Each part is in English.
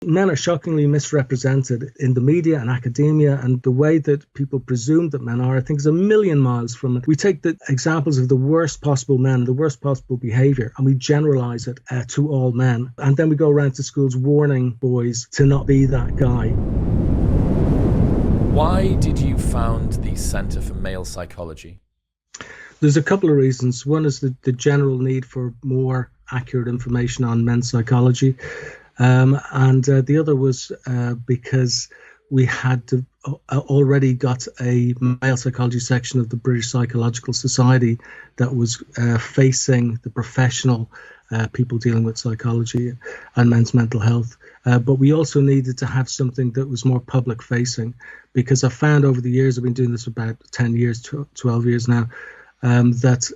Men are shockingly misrepresented in the media and academia, and the way that people presume that men are, I think, is a million miles from it. We take the examples of the worst possible men, the worst possible behavior, and we generalize it to all men. And then we go around to schools warning boys to not be that guy. Why did you found the Centre for Male Psychology? There's a couple of reasons. One is the general need for more accurate information on men's psychology. And the other was because we had already got a male psychology section of the British Psychological Society that was facing the professional people dealing with psychology and men's mental health. But we also needed to have something that was more public facing, because I found over the years, I've been doing this for about 10 years, 12 years now, that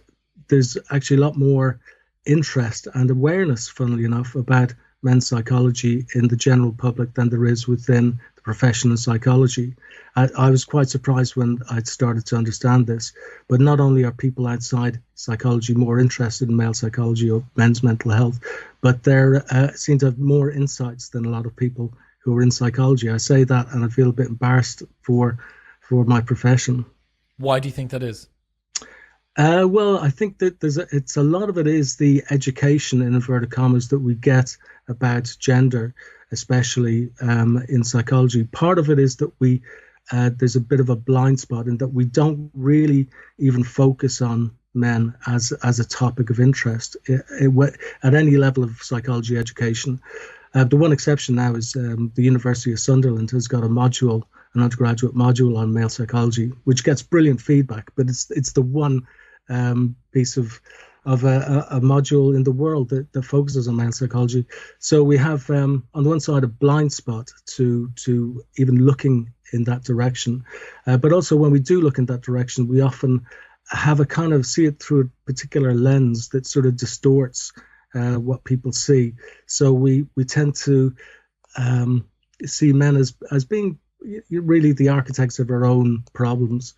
there's actually a lot more interest and awareness, funnily enough, about men's psychology in the general public than there is within the profession of psychology. I was quite surprised when I'd started to understand this, but not only are people outside psychology more interested in male psychology or men's mental health, but they seem to have more insights than a lot of people who are in psychology. I say that and I feel a bit embarrassed for my profession. Why do you think that is? Well, I think that it's a lot of it is the education, in inverted commas, that we get about gender, especially in psychology. Part of it is that there's a bit of a blind spot in that we don't really even focus on men as a topic of interest at any level of psychology education. The one exception now is the University of Sunderland has got an undergraduate module on male psychology, which gets brilliant feedback, but it's the one piece of a module in the world that focuses on male psychology. So we have on the one side a blind spot to even looking in that direction, but also when we do look in that direction, we often have a kind of see it through a particular lens that sort of distorts what people see. So we tend to see men as being really the architects of our own problems.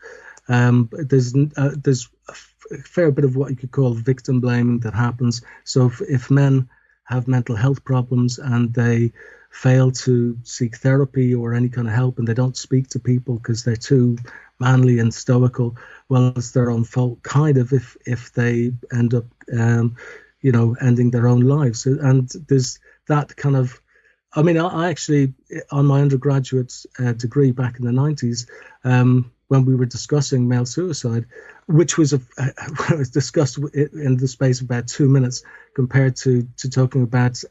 There's a fair bit of what you could call victim blaming that happens. So if men have mental health problems and they fail to seek therapy or any kind of help, and they don't speak to people because they're too manly and stoical, well, it's their own fault, kind of, if they end up ending their own lives. And there's that kind of, I mean, I actually, on my undergraduate degree back in the 90s, when we were discussing male suicide, which was discussed in the space of about 2 minutes, compared to talking about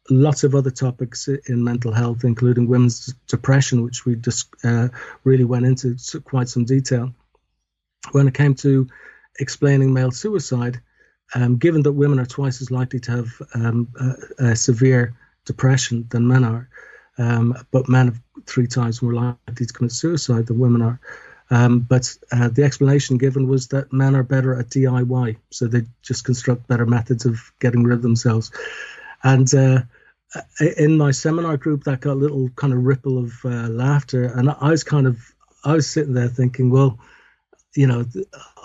lots of other topics in mental health, including women's depression, which we just really went into quite some detail. When it came to explaining male suicide, given that women are twice as likely to have severe depression than men are, but men are 3 times more likely to commit suicide than women are. But the explanation given was that men are better at DIY, so they just construct better methods of getting rid of themselves. And in my seminar group, that got a little kind of ripple of laughter, and I was sitting there thinking, well,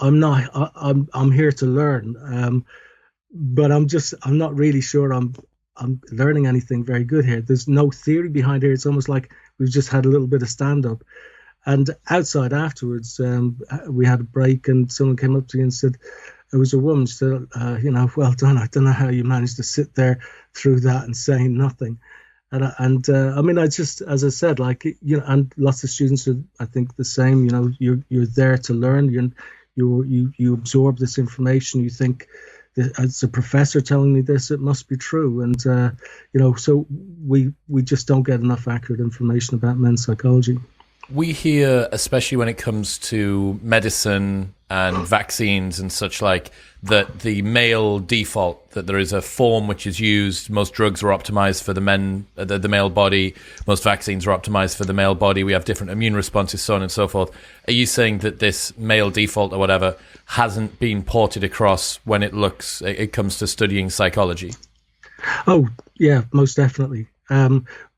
I'm here to learn, but I'm not really sure I'm learning anything very good here. There's no theory behind here. It's almost like we've just had a little bit of stand-up. And outside afterwards, we had a break, and someone came up to me and said, it was a woman, she said, well done. I don't know how you managed to sit there through that and say nothing. And I mean, I just, as I said, and lots of students are, I think, the same. You're there to learn. You absorb this information. You think, as a professor telling me this, it must be true. And so we just don't get enough accurate information about men's psychology. We hear, especially when it comes to medicine and vaccines and such like, that the male default, that there is a form which is used. Most drugs are optimized for the male body. Most vaccines are optimized for the male body. We have different immune responses, so on and so forth. Are you saying that this male default or whatever hasn't been ported across when it comes to studying psychology? Oh, yeah, most definitely.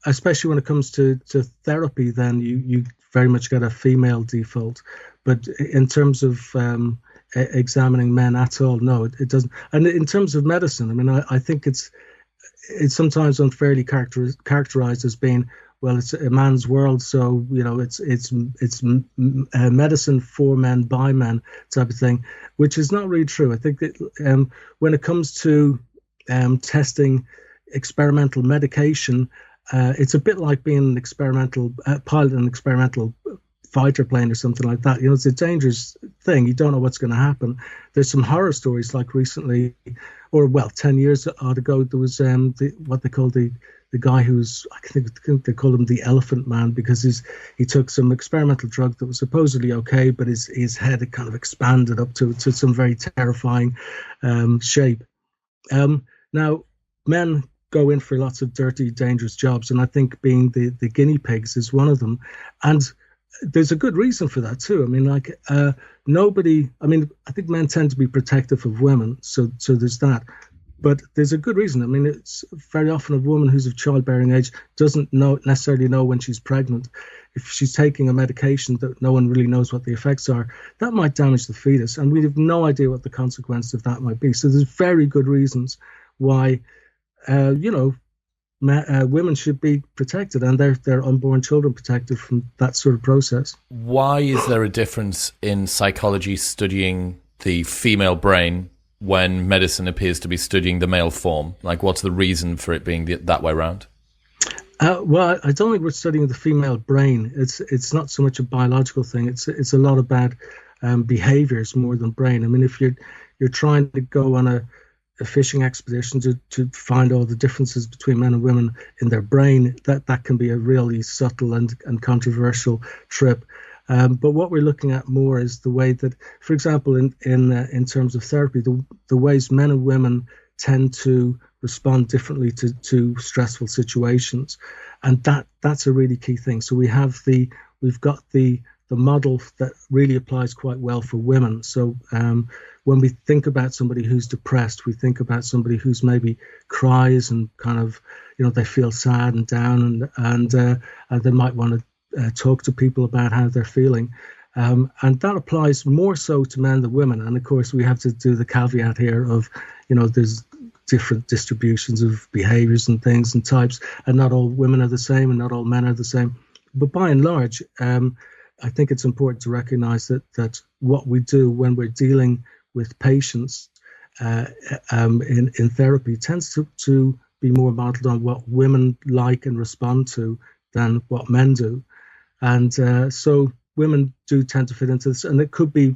Especially when it comes to therapy, then you very much get a female default. But in terms of examining men at all, no, it doesn't. And in terms of medicine, I mean, I think it's it's sometimes unfairly characterized as being, well, it's a man's world, so it's medicine for men by men type of thing, which is not really true. I think that when it comes to testing experimental medication, it's a bit like being an experimental pilot in an experimental fighter plane or something like that. It's a dangerous thing. You don't know what's going to happen. There's some horror stories, like recently, or 10 years ago, there was what they called the guy who was, I think they called him the Elephant Man, because he took some experimental drug that was supposedly okay, but his head had kind of expanded up to some very terrifying shape. Now, men go in for lots of dirty, dangerous jobs, and I think being the guinea pigs is one of them. And there's a good reason for that too. I mean, I think men tend to be protective of women, so there's that. But there's a good reason. I mean, it's very often a woman who's of childbearing age doesn't necessarily know when she's pregnant. If she's taking a medication that no one really knows what the effects are, that might damage the fetus, and we have no idea what the consequence of that might be. So there's very good reasons why, women should be protected, and their unborn children protected from that sort of process. Why is there a difference in psychology studying the female brain when medicine appears to be studying the male form? Like, what's the reason for it being that way around? Well, I don't think we're studying the female brain. It's not so much a biological thing. It's a lot about behaviors more than brain. I mean, if you're trying to go on a fishing expedition to find all the differences between men and women in their brain, that can be a really subtle and controversial trip. But what we're looking at more is the way that, for example, in terms of therapy, the ways men and women tend to respond differently to stressful situations, and that's a really key thing. So we've got the model that really applies quite well for women. So when we think about somebody who's depressed, we think about somebody who's maybe cries and kind of, they feel sad and down, and they might want to talk to people about how they're feeling. And that applies more so to men than women. And of course, we have to do the caveat here of, there's different distributions of behaviors and things and types, and not all women are the same and not all men are the same. But by and large, I think it's important to recognize that what we do when we're dealing with patients in therapy tends to be more modeled on what women like and respond to than what men do. And so women do tend to fit into this. And it could be,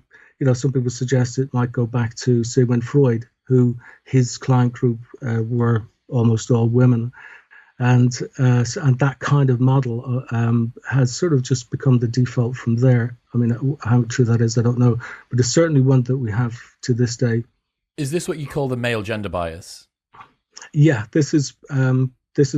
some people suggest it might go back to Sigmund Freud, who his client group were almost all women. And that kind of model has sort of just become the default from there. I mean, how true that is, I don't know. But it's certainly one that we have to this day. Is this what you call the male gender bias? Yeah, this is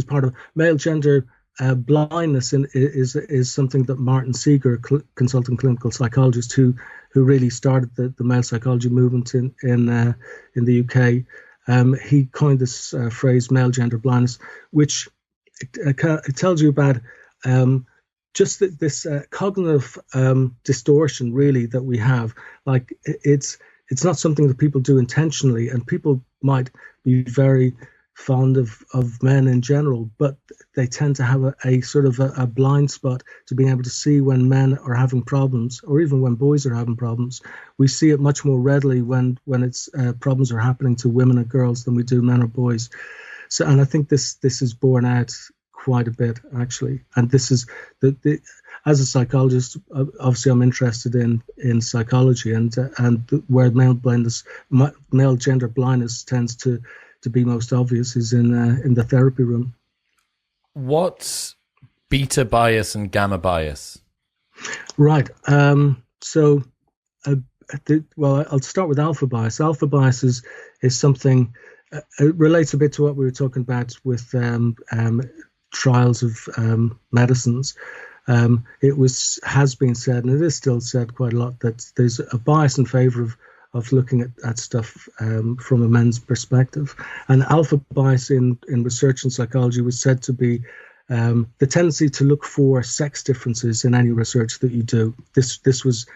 part of male gender blindness, and is something that Martin Seeger, consultant clinical psychologist, who really started the male psychology movement in the UK. He coined this phrase, male gender blindness, which it tells you about just this cognitive distortion, really, that we have. Like, it's not something that people do intentionally, and people might be very fond of men in general, but they tend to have a sort of a blind spot to being able to see when men are having problems, or even when boys are having problems. We see it much more readily when it's problems are happening to women and girls than we do men or boys. So, and I think this is borne out quite a bit, actually. And this is as a psychologist, obviously I'm interested in psychology, and where male gender blindness tends to be most obvious is in the therapy room. What's beta bias and gamma bias? Right. I'll start with alpha bias. Alpha bias is something, it relates a bit to what we were talking about with trials of medicines. It has been said, and it is still said quite a lot, that there's a bias in favor of looking at stuff from a men's perspective. And alpha bias in research and psychology was said to be the tendency to look for sex differences in any research that you do. This was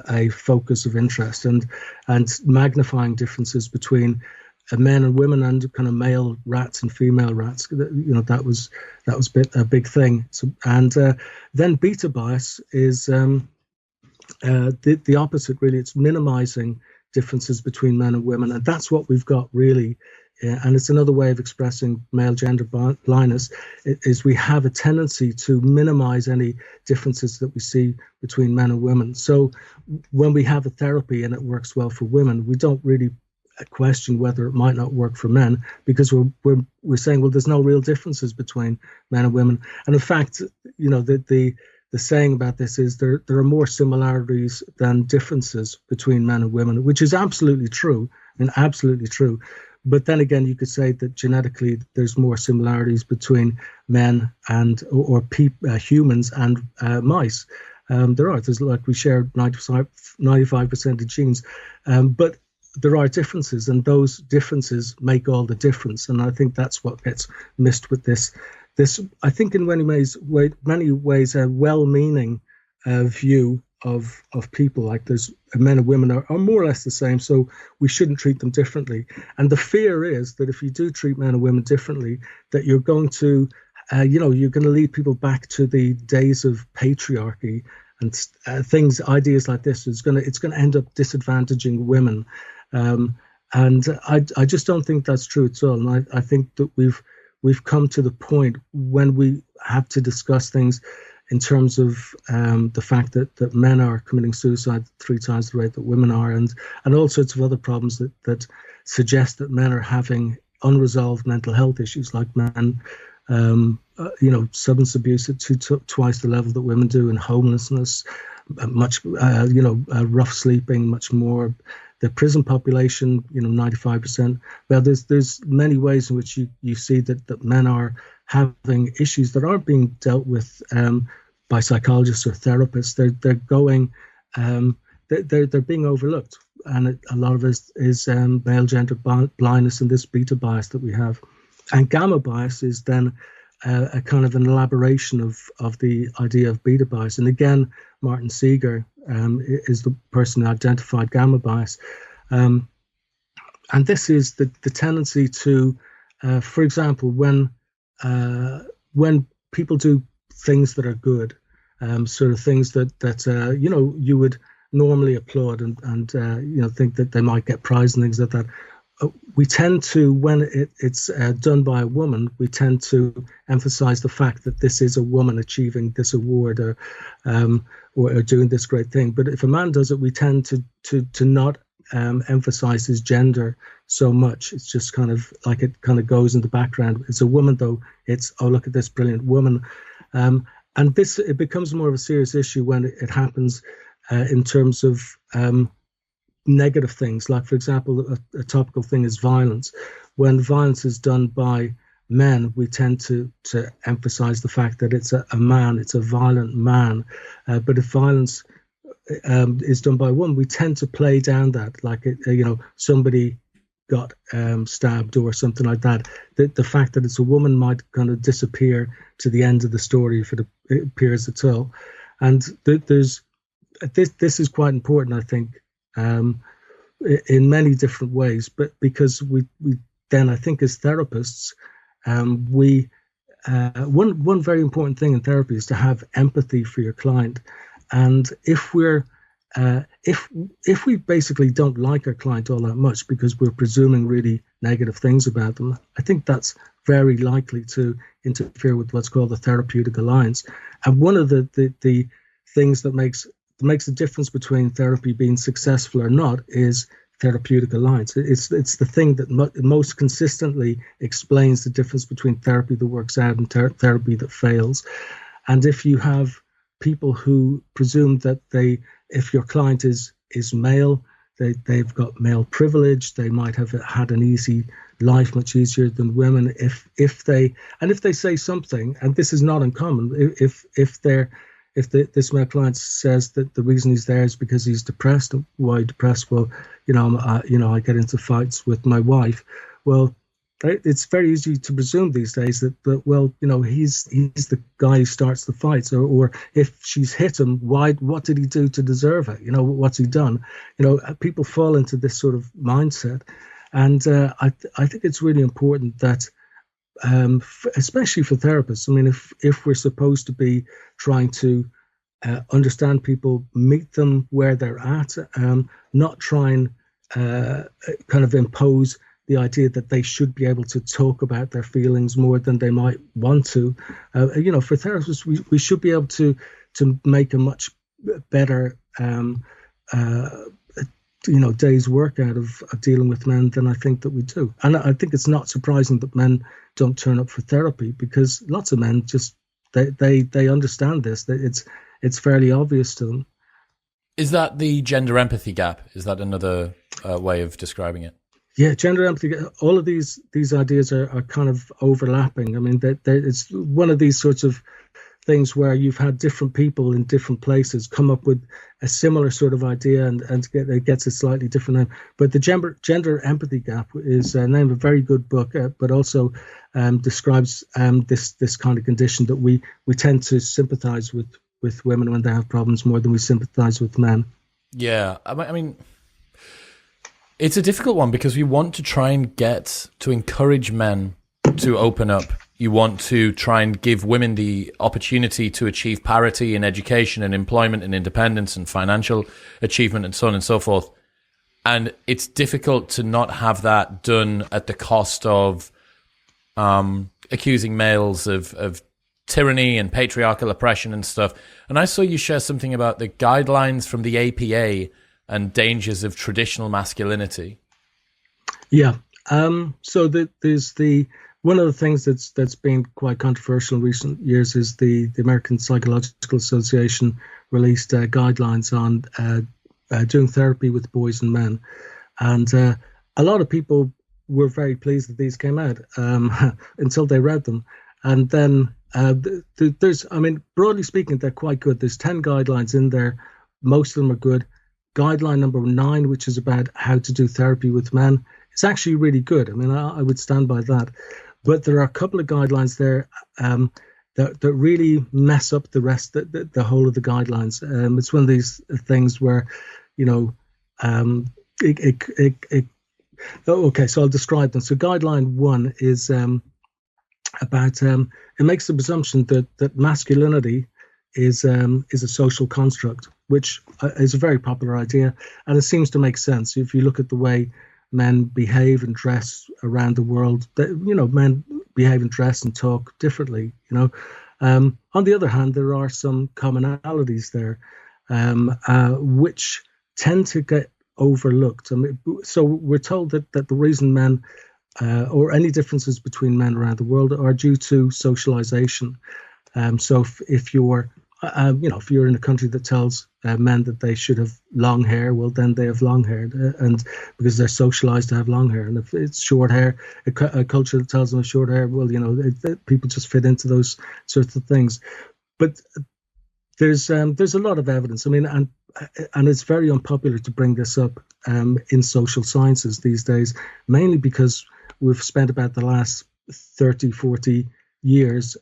a focus of interest, and magnifying differences between men and women and kind of male rats and female rats. That was a big thing. So, and then beta bias is the opposite, really. It's minimizing differences between men and women, and that's what we've got, really. And it's another way of expressing male gender blindness, is we have a tendency to minimize any differences that we see between men and women. So when we have a therapy and it works well for women, we don't really question whether it might not work for men, because we're saying, well, there's no real differences between men and women. And in fact, the saying about this is there are more similarities than differences between men and women, which is absolutely true, and absolutely true. But then again, you could say that genetically there's more similarities between men and humans and mice. There's like we share 95% of genes, but there are differences, and those differences make all the difference. And I think that's what gets missed with this. I think in many ways a well-meaning view of people, like there's men and women are more or less the same, so we shouldn't treat them differently. And the fear is that if you do treat men and women differently, that you're going to lead people back to the days of patriarchy and ideas like this. It's going to end up disadvantaging women, and I just don't think that's true at all. And I think that we've come to the point when we have to discuss things in terms of the fact that men are committing suicide 3 times the rate that women are, and all sorts of other problems that suggest that men are having unresolved mental health issues, like men, substance abuse at twice the level that women do, and homelessness, rough sleeping, much more. The prison population, 95%. Well, there's many ways in which you see that men are having issues that aren't being dealt with by psychologists or therapists. They're going, they're being overlooked, and a lot of it is male gender blindness and this beta bias that we have. And gamma bias is then a kind of an elaboration of the idea of beta bias. And again, Martin Seeger is the person who identified gamma bias. And this is the tendency to, for example, when people do things that are good, sort of things that you would normally applaud and think that they might get prize and things like that. We tend to, when it's done by a woman, we tend to emphasize the fact that this is a woman achieving this award or doing this great thing. But if a man does it, we tend to not emphasize his gender so much. It's just kind of like it kind of goes in the background. It's a woman, though. It's, oh, look at this brilliant woman. And it becomes more of a serious issue when it happens in terms of negative things. Like, for example, a topical thing is violence. When violence is done by men, we tend to emphasize the fact that it's a man, it's a violent man. But if violence is done by a woman, we tend to play down that, like somebody got stabbed or something like that. The fact that it's a woman might kind of disappear to the end of the story if it appears at all. And this is quite important, I think, in many different ways. But because we then, I think, as therapists, one very important thing in therapy is to have empathy for your client. And if we basically don't like our client all that much because we're presuming really negative things about them, I think that's very likely to interfere with what's called the therapeutic alliance. And one of the things that makes the difference between therapy being successful or not is therapeutic alliance. It's the thing that most consistently explains the difference between therapy that works out and therapy that fails. And if you have people who presume that if your client is male, they've got male privilege, they might have had an easy life, much easier than women. If they say something, and this is not uncommon, if this male client says that the reason he's there is because he's depressed. Why depressed? Well, I get into fights with my wife. Well, it's very easy to presume these days that he's the guy who starts the fights, or if she's hit him, what did he do to deserve it? What's he done? People fall into this sort of mindset, And I think it's really important that, especially for therapists, I mean, if we're supposed to be trying to understand people, meet them where they're at, not try and kind of impose the idea that they should be able to talk about their feelings more than they might want to. For therapists, we should be able to make a much better day's work out of dealing with men than I think that we do. And I think it's not surprising that men don't turn up for therapy, because lots of men just they understand this. That it's fairly obvious to them. Is that the gender empathy gap? Is that another way of describing it? Yeah, gender empathy. All of these ideas are kind of overlapping. I mean, it's one of these sorts of things where you've had different people in different places come up with a similar sort of idea, and it gets a slightly different name. But the gender empathy gap is a name of a very good book, but also describes this kind of condition that we tend to sympathize with women when they have problems more than we sympathize with men. Yeah, I mean, it's a difficult one because we want to try and get to encourage men to open up. You want to try and give women the opportunity to achieve parity in education and employment and independence and financial achievement and so on and so forth. And it's difficult to not have that done at the cost of accusing males of tyranny and patriarchal oppression and stuff. And I saw you share something about the guidelines from the APA and dangers of traditional masculinity. Yeah. So there's one of the things that's been quite controversial in recent years is the American Psychological Association released guidelines on doing therapy with boys and men. And a lot of people were very pleased that these came out until they read them. And then broadly speaking, they're quite good. There's 10 guidelines in there. Most of them are good. Guideline number 9, which is about how to do therapy with men, it's actually really good. I mean, I would stand by that. But there are a couple of guidelines there that really mess up the rest, the whole of the guidelines. It's one of these things where, okay, so I'll describe them. So guideline 1 is about, it makes the presumption that masculinity is a social construct, which is a very popular idea, and it seems to make sense if you look at the way men behave and dress around the world. Men behave and dress and talk differently. On the other hand, there are some commonalities there, which tend to get overlooked. I mean, so we're told that the reason men or any differences between men around the world are due to socialization. So if you're if you're in a country that tells men that they should have long hair, well, then they have long hair, and because they're socialized to have long hair. And if it's short hair, a culture that tells them it's short hair, well, people just fit into those sorts of things. But there's a lot of evidence. I mean, and it's very unpopular to bring this up in social sciences these days, mainly because we've spent about the last 30, 40 years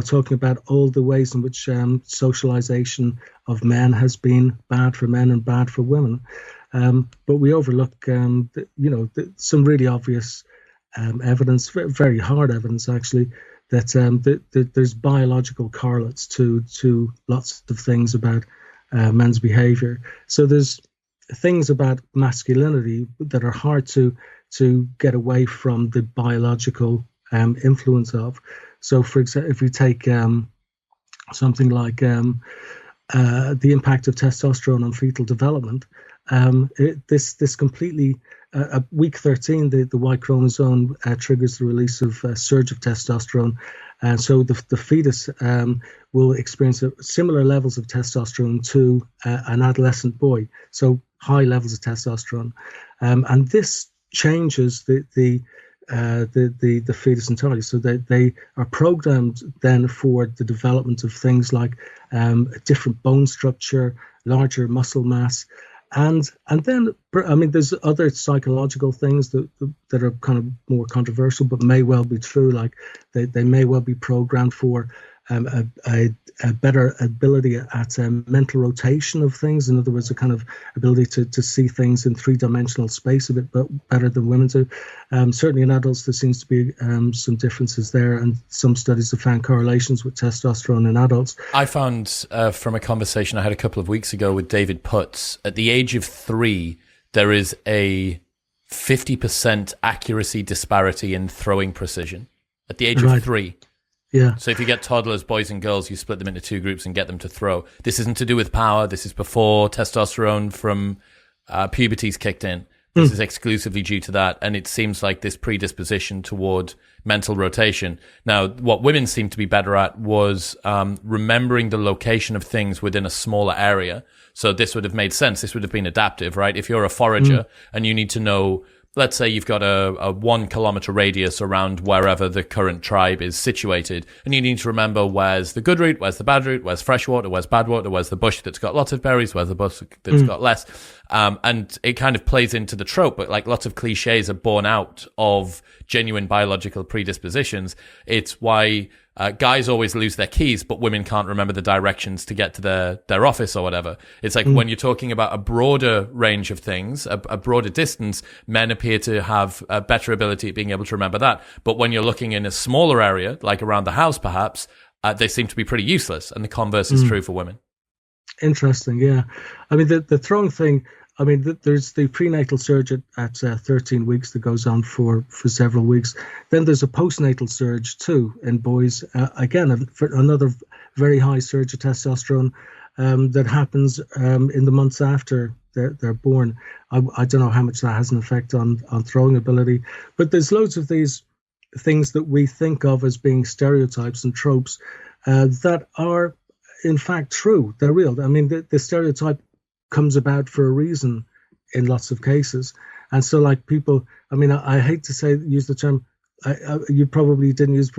talking about all the ways in which socialization of men has been bad for men and bad for women. But we overlook, some really obvious evidence, very hard evidence actually, that there's biological correlates to lots of things about men's behavior. So there's things about masculinity that are hard to get away from the biological influence of. So, for example, if we take something like the impact of testosterone on fetal development, this completely at week 13, the Y chromosome triggers the release of a surge of testosterone, and so the fetus will experience similar levels of testosterone to an adolescent boy. So high levels of testosterone, and this changes the fetus entirely, so that they are programmed then for the development of things like different bone structure, larger muscle mass, and then there's other psychological things that are kind of more controversial, but may well be true. Like they may well be programmed for a better ability at mental rotation of things. In other words, a kind of ability to see things in three-dimensional space a bit better than women do. Certainly in adults, there seems to be some differences there, and some studies have found correlations with testosterone in adults. I found from a conversation I had a couple of weeks ago with David Putz, at the age of 3, there is a 50% accuracy disparity in throwing precision. At the age of 3. Yeah. So if you get toddlers, boys and girls, you split them into 2 groups and get them to throw. This isn't to do with power. This is before testosterone from puberty's kicked in. This is exclusively due to that. And it seems like this predisposition toward mental rotation. Now, what women seem to be better at was remembering the location of things within a smaller area. So this would have made sense. This would have been adaptive, right? If you're a forager and you need to know, let's say you've got a 1 kilometer radius around wherever the current tribe is situated, and you need to remember where's the good route, where's the bad route, where's fresh water, where's bad water, where's the bush that's got lots of berries, where's the bush that's got less. And it kind of plays into the trope, but like lots of cliches are born out of genuine biological predispositions. It's why guys always lose their keys, but women can't remember the directions to get to their office or whatever. It's like when you're talking about a broader range of things, a broader distance, men appear to have a better ability at being able to remember that. But when you're looking in a smaller area, like around the house perhaps, they seem to be pretty useless. And the converse is true for women. Interesting, yeah. I mean, the throwing thing, I mean, there's the prenatal surge at 13 weeks that goes on for several weeks. Then there's a postnatal surge too in boys. Again, another very high surge of testosterone that happens in the months after they're born. I don't know how much that has an effect on throwing ability, but there's loads of these things that we think of as being stereotypes and tropes that are in fact true. They're real. I mean, the stereotype comes about for a reason in lots of cases. And so like people, I mean, I hate to use the term, you probably didn't use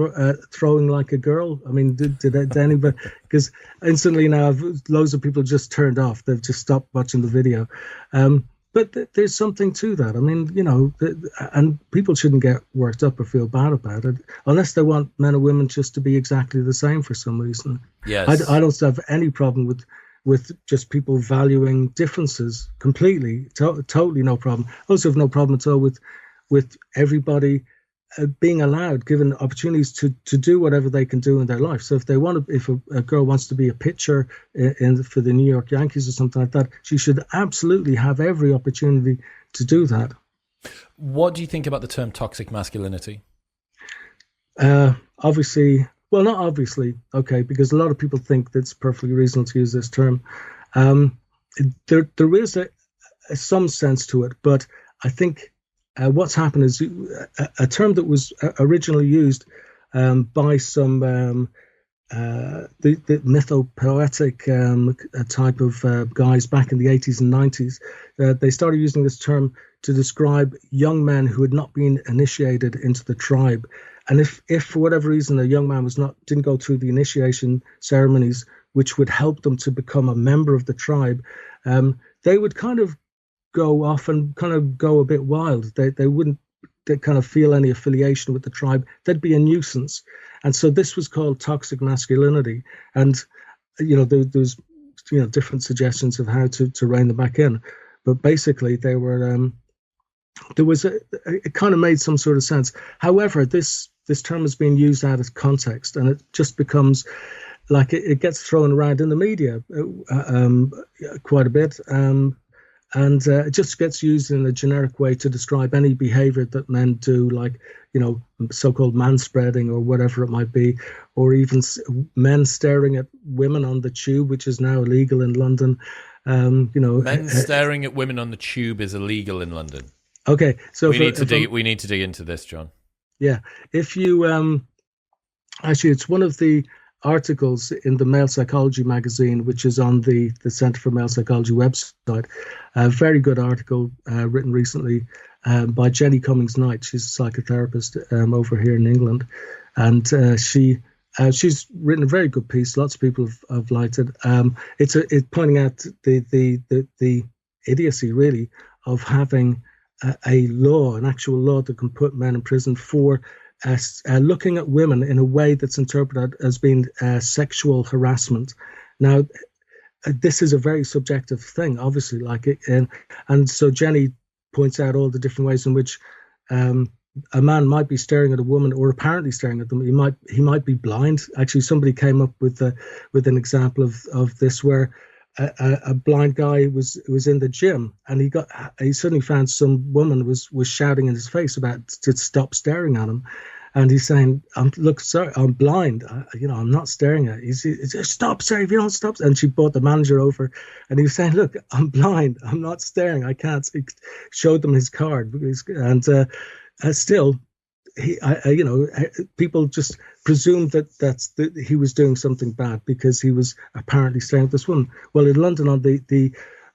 throwing like a girl. I mean, did anybody? Because instantly now loads of people just turned off. They've just stopped watching the video. But there's something to that. I mean, you know, and people shouldn't get worked up or feel bad about it unless they want men and women just to be exactly the same for some reason. Yes. I don't have any problem with just people valuing differences completely. Totally no problem. I also have no problem at all with everybody being allowed, given opportunities to do whatever they can do in their life. So if a girl wants to be a pitcher for the New York Yankees or something like that, she should absolutely have every opportunity to do that. What do you think about the term toxic masculinity? Obviously, well, not obviously, okay, because a lot of people think that it's perfectly reasonable to use this term. There is some sense to it, but I think what's happened is a term that was originally used by some the mythopoetic type of guys back in the 80s and 90s. They started using this term to describe young men who had not been initiated into the tribe. And if for whatever reason a young man didn't go through the initiation ceremonies, which would help them to become a member of the tribe, they would kind of go off and kind of go a bit wild. They wouldn't kind of feel any affiliation with the tribe. They'd be a nuisance. And so this was called toxic masculinity. And, you know, there's, you know, different suggestions of how to rein them back in. But basically they were, it kind of made some sort of sense. However, this term is being used out of context, and it just becomes like it gets thrown around in the media quite a bit. And it just gets used in a generic way to describe any behavior that men do, like, you know, so-called manspreading or whatever it might be, or even men staring at women on the tube, which is now illegal in London. You know, men staring at women on the tube is illegal in London. Okay, so we need to dig into this, John. Yeah, if you actually, it's one of the articles in the Male Psychology magazine, which is on the Centre for Male Psychology website. A very good article written recently by Jenny Cummings-Knight. She's a psychotherapist over here in England, and she's written a very good piece. Lots of people have liked it. It's pointing out the idiocy, really, of having an actual law that can put men in prison for looking at women in a way that's interpreted as being sexual harassment. Now, this is a very subjective thing, obviously. And so Jenny points out all the different ways in which a man might be staring at a woman, or apparently staring at them. He might be blind. Actually, somebody came up with an example of this, where a blind guy was in the gym, and he suddenly found some woman was shouting in his face about to stop staring at him. And he's saying, "Look, sir, I'm blind. I'm not staring at you." He said, "Stop, sir! If you don't stop." And she brought the manager over, and he was saying, "Look, I'm blind. I'm not staring. I can't." He showed them his card, and still, people just presumed that he was doing something bad because he was apparently staring at this woman. Well, in London, on the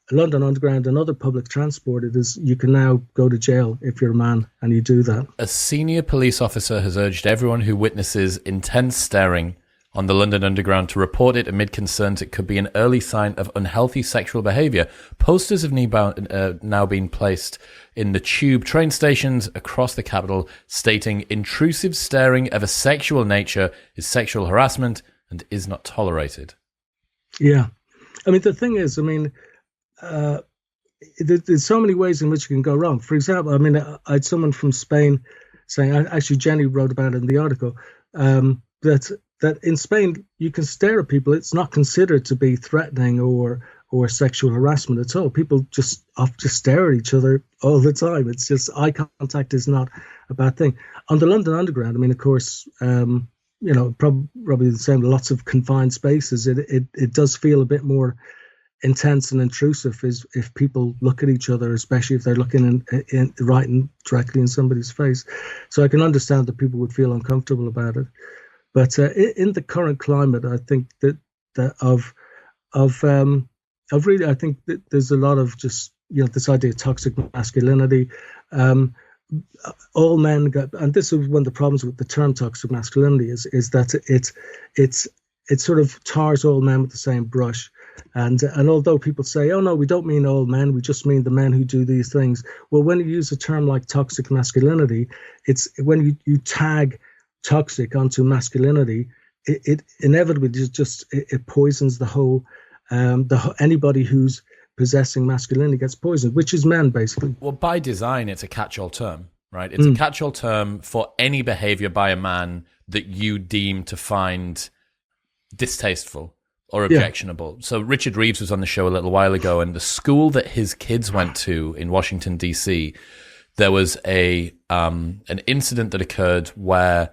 London Underground and other public transport, you can now go to jail if you're a man and you do that. A senior police officer has urged everyone who witnesses intense staring on the London Underground to report it amid concerns it could be an early sign of unhealthy sexual behaviour. Posters have now been placed in the tube train stations across the capital stating intrusive staring of a sexual nature is sexual harassment and is not tolerated. Yeah. I mean, the thing is, there's so many ways in which it can go wrong. For example, I had someone from Spain saying, actually Jenny wrote about it in the article, that in Spain you can stare at people. It's not considered to be threatening or sexual harassment at all. People just stare at each other all the time. It's just eye contact is not a bad thing. On the London Underground, of course, probably the same. Lots of confined spaces. It does feel a bit more intense and intrusive if people look at each other, especially if they're looking right directly in somebody's face. So I can understand that people would feel uncomfortable about it. But in the current climate, I think that I think that there's a lot of just this idea of toxic masculinity. All men and this is one of the problems with the term toxic masculinity is that it sort of tars all men with the same brush. And although people say, "Oh no, we don't mean all men, we just mean the men who do these things." Well, when you use a term like toxic masculinity, it's when you tag toxic onto masculinity, it inevitably it poisons the whole. Anybody who's possessing masculinity gets poisoned, which is men basically. Well, by design, it's a catch-all term, right? It's a catch-all term for any behavior by a man that you deem to find distasteful or objectionable. Yeah. So Richard Reeves was on the show a little while ago, and the school that his kids went to in Washington, D.C., there was an incident that occurred where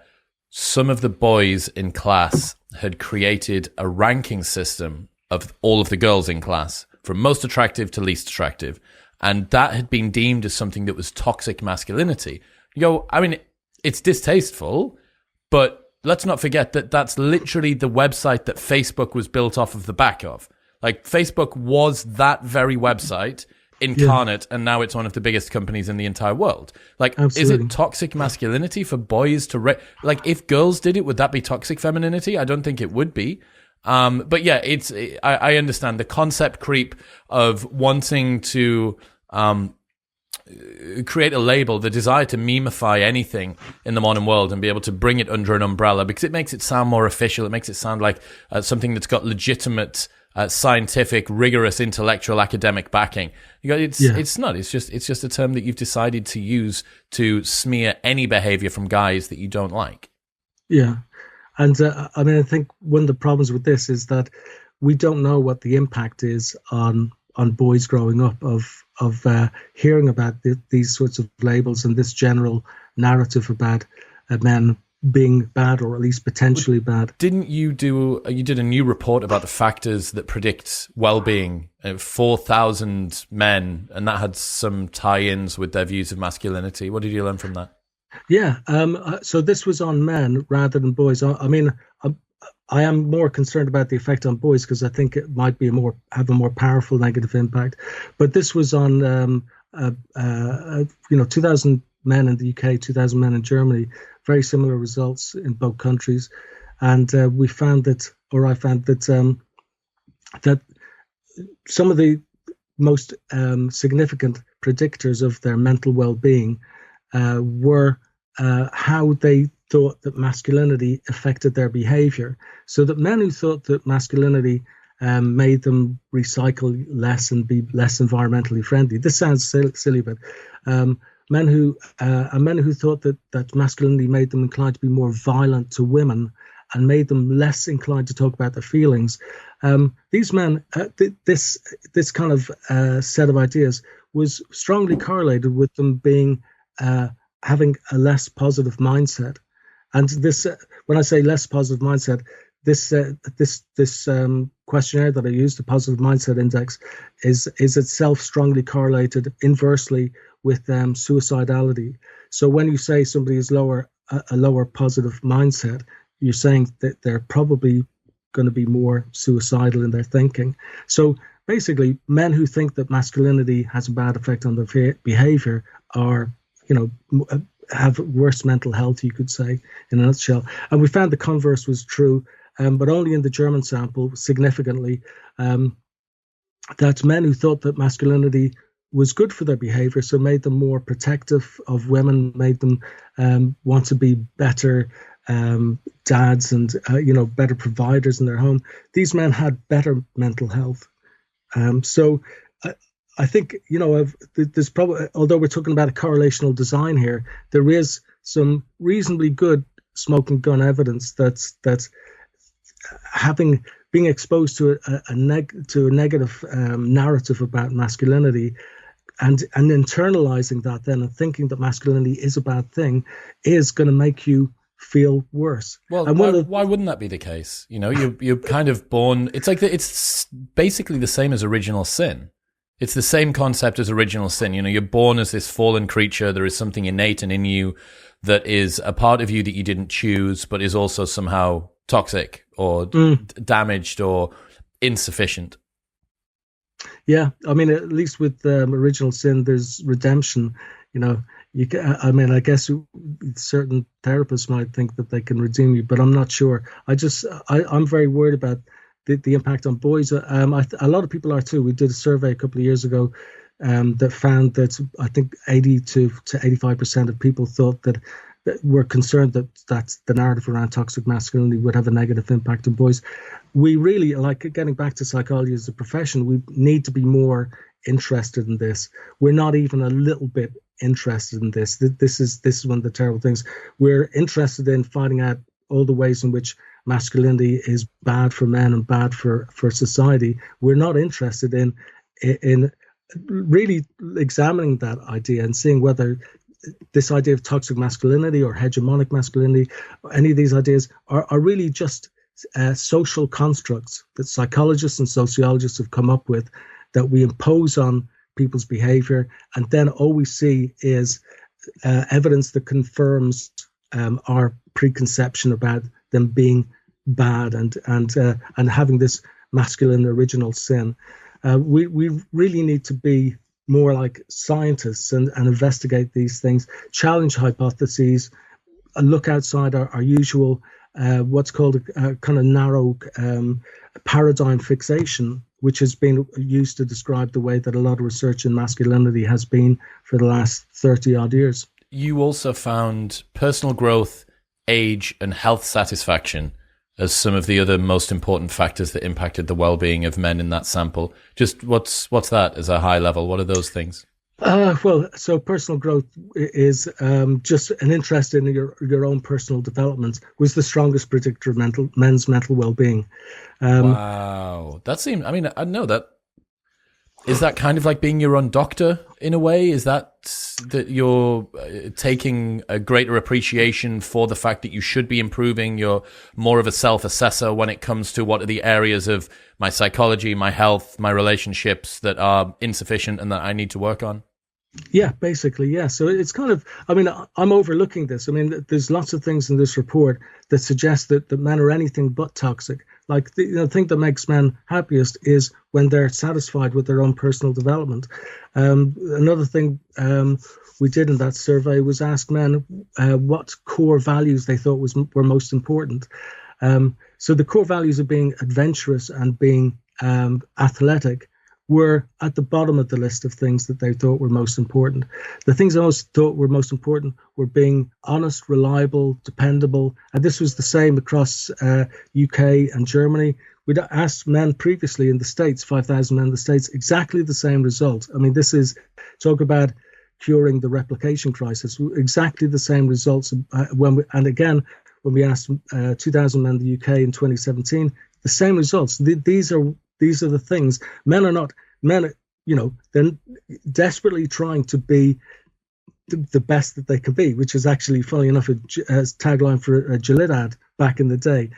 some of the boys in class had created a ranking system of all of the girls in class, from most attractive to least attractive. And that had been deemed as something that was toxic masculinity. It's distasteful, but let's not forget that that's literally the website that Facebook was built off of the back of. Like, Facebook was that very website incarnate, and now it's one of the biggest companies in the entire world. Like, Absolutely. Is it toxic masculinity for boys to... if girls did it, would that be toxic femininity? I don't think it would be. But yeah, I understand the concept creep of wanting to create a label, the desire to memify anything in the modern world and be able to bring it under an umbrella, because it makes it sound more official. It makes it sound like something that's got legitimate, scientific, rigorous, intellectual, academic backing. It's not. It's just a term that you've decided to use to smear any behavior from guys that you don't like. Yeah. And I think one of the problems with this is that we don't know what the impact is on boys growing up of hearing about these sorts of labels and this general narrative about men being bad, or at least potentially bad. Didn't you did a new report about the factors that predict well-being, 4,000 men, and that had some tie-ins with their views of masculinity. What did you learn from that? Yeah, so this was on men rather than boys. I am more concerned about the effect on boys because I think it might be have a more powerful negative impact. But this was on 2,000 men in the UK, 2,000 men in Germany. Very similar results in both countries, and I found that that some of the most significant predictors of their mental well-being were how they thought that masculinity affected their behavior. So that men who thought that masculinity made them recycle less and be less environmentally friendly. This sounds silly, but men who thought that masculinity made them inclined to be more violent to women and made them less inclined to talk about their feelings. These men, this kind of set of ideas was strongly correlated with them being having a less positive mindset. And this, when I say less positive mindset, this questionnaire that I used, the Positive Mindset Index, is itself strongly correlated inversely with suicidality. So when you say somebody is a lower positive mindset, you're saying that they're probably going to be more suicidal in their thinking. So basically, men who think that masculinity has a bad effect on their behavior are, have worse mental health, you could say, in a nutshell. And we found the converse was true, but only in the German sample, significantly, that men who thought that masculinity was good for their behavior, so made them more protective of women, made them want to be better dads and better providers in their home. These men had better mental health. So I think there's probably, although we're talking about a correlational design here, there is some reasonably good smoking gun evidence that's being exposed to a negative narrative about masculinity and internalizing that then and thinking that masculinity is a bad thing is going to make you feel worse. Well, why wouldn't that be the case? You're kind of born. It's like it's basically the same as original sin. It's the same concept as original sin. You're born as this fallen creature. There is something innate and in you that is a part of you that you didn't choose, but is also somehow toxic or damaged or insufficient. Yeah, I mean, at least with original sin, there's redemption. I guess certain therapists might think that they can redeem you, but I'm not sure. I'm very worried about the impact on boys. A lot of people are too. We did a survey a couple of years ago that found that I think 80 to 85% of people thought that were concerned that the narrative around toxic masculinity would have a negative impact on boys. We really, like, getting back to psychology as a profession, we need to be more interested in this. We're not even a little bit interested in this. This is one of the terrible things. We're interested in finding out all the ways in which masculinity is bad for men and bad for society. We're not interested in really examining that idea and seeing whether this idea of toxic masculinity or hegemonic masculinity, or any of these ideas are really just social constructs that psychologists and sociologists have come up with that we impose on people's behavior, and then all we see is evidence that confirms our preconception about them being bad and having this masculine original sin. We really need to be more like scientists and investigate these things, challenge hypotheses, look outside our usual what's called a kind of narrow paradigm fixation, which has been used to describe the way that a lot of research in masculinity has been for the last 30 odd years. You also found personal growth, age, and health satisfaction as some of the other most important factors that impacted the well-being of men in that sample. Just what's that as a high level? What are those things? So personal growth is just an interest in your own personal development was the strongest predictor of men's mental well-being. Wow. I know that. Is that kind of like being your own doctor in a way? Is that you're taking a greater appreciation for the fact that you should be improving? You're more of a self-assessor when it comes to what are the areas of my psychology, my health, my relationships that are insufficient and that I need to work on? Yeah, basically, yeah. So it's kind of, I'm overlooking this. There's lots of things in this report that suggest that men are anything but toxic. Like the thing that makes men happiest is when they're satisfied with their own personal development. Another thing we did in that survey was ask men what core values they thought were most important. So the core values of being adventurous and being athletic were at the bottom of the list of things that they thought were most important. The things I most thought were most important were being honest, reliable, dependable. And this was the same across UK and Germany. We'd asked men previously in the States, 5,000 men in the States, exactly the same result. I mean, this is talk about curing the replication crisis, exactly the same results. And again, when we asked 2,000 men in the UK in 2017, the same results. These are the things. Men, they're desperately trying to be the best that they can be, which is actually, funny enough, a tagline for a Gillette ad back in the day.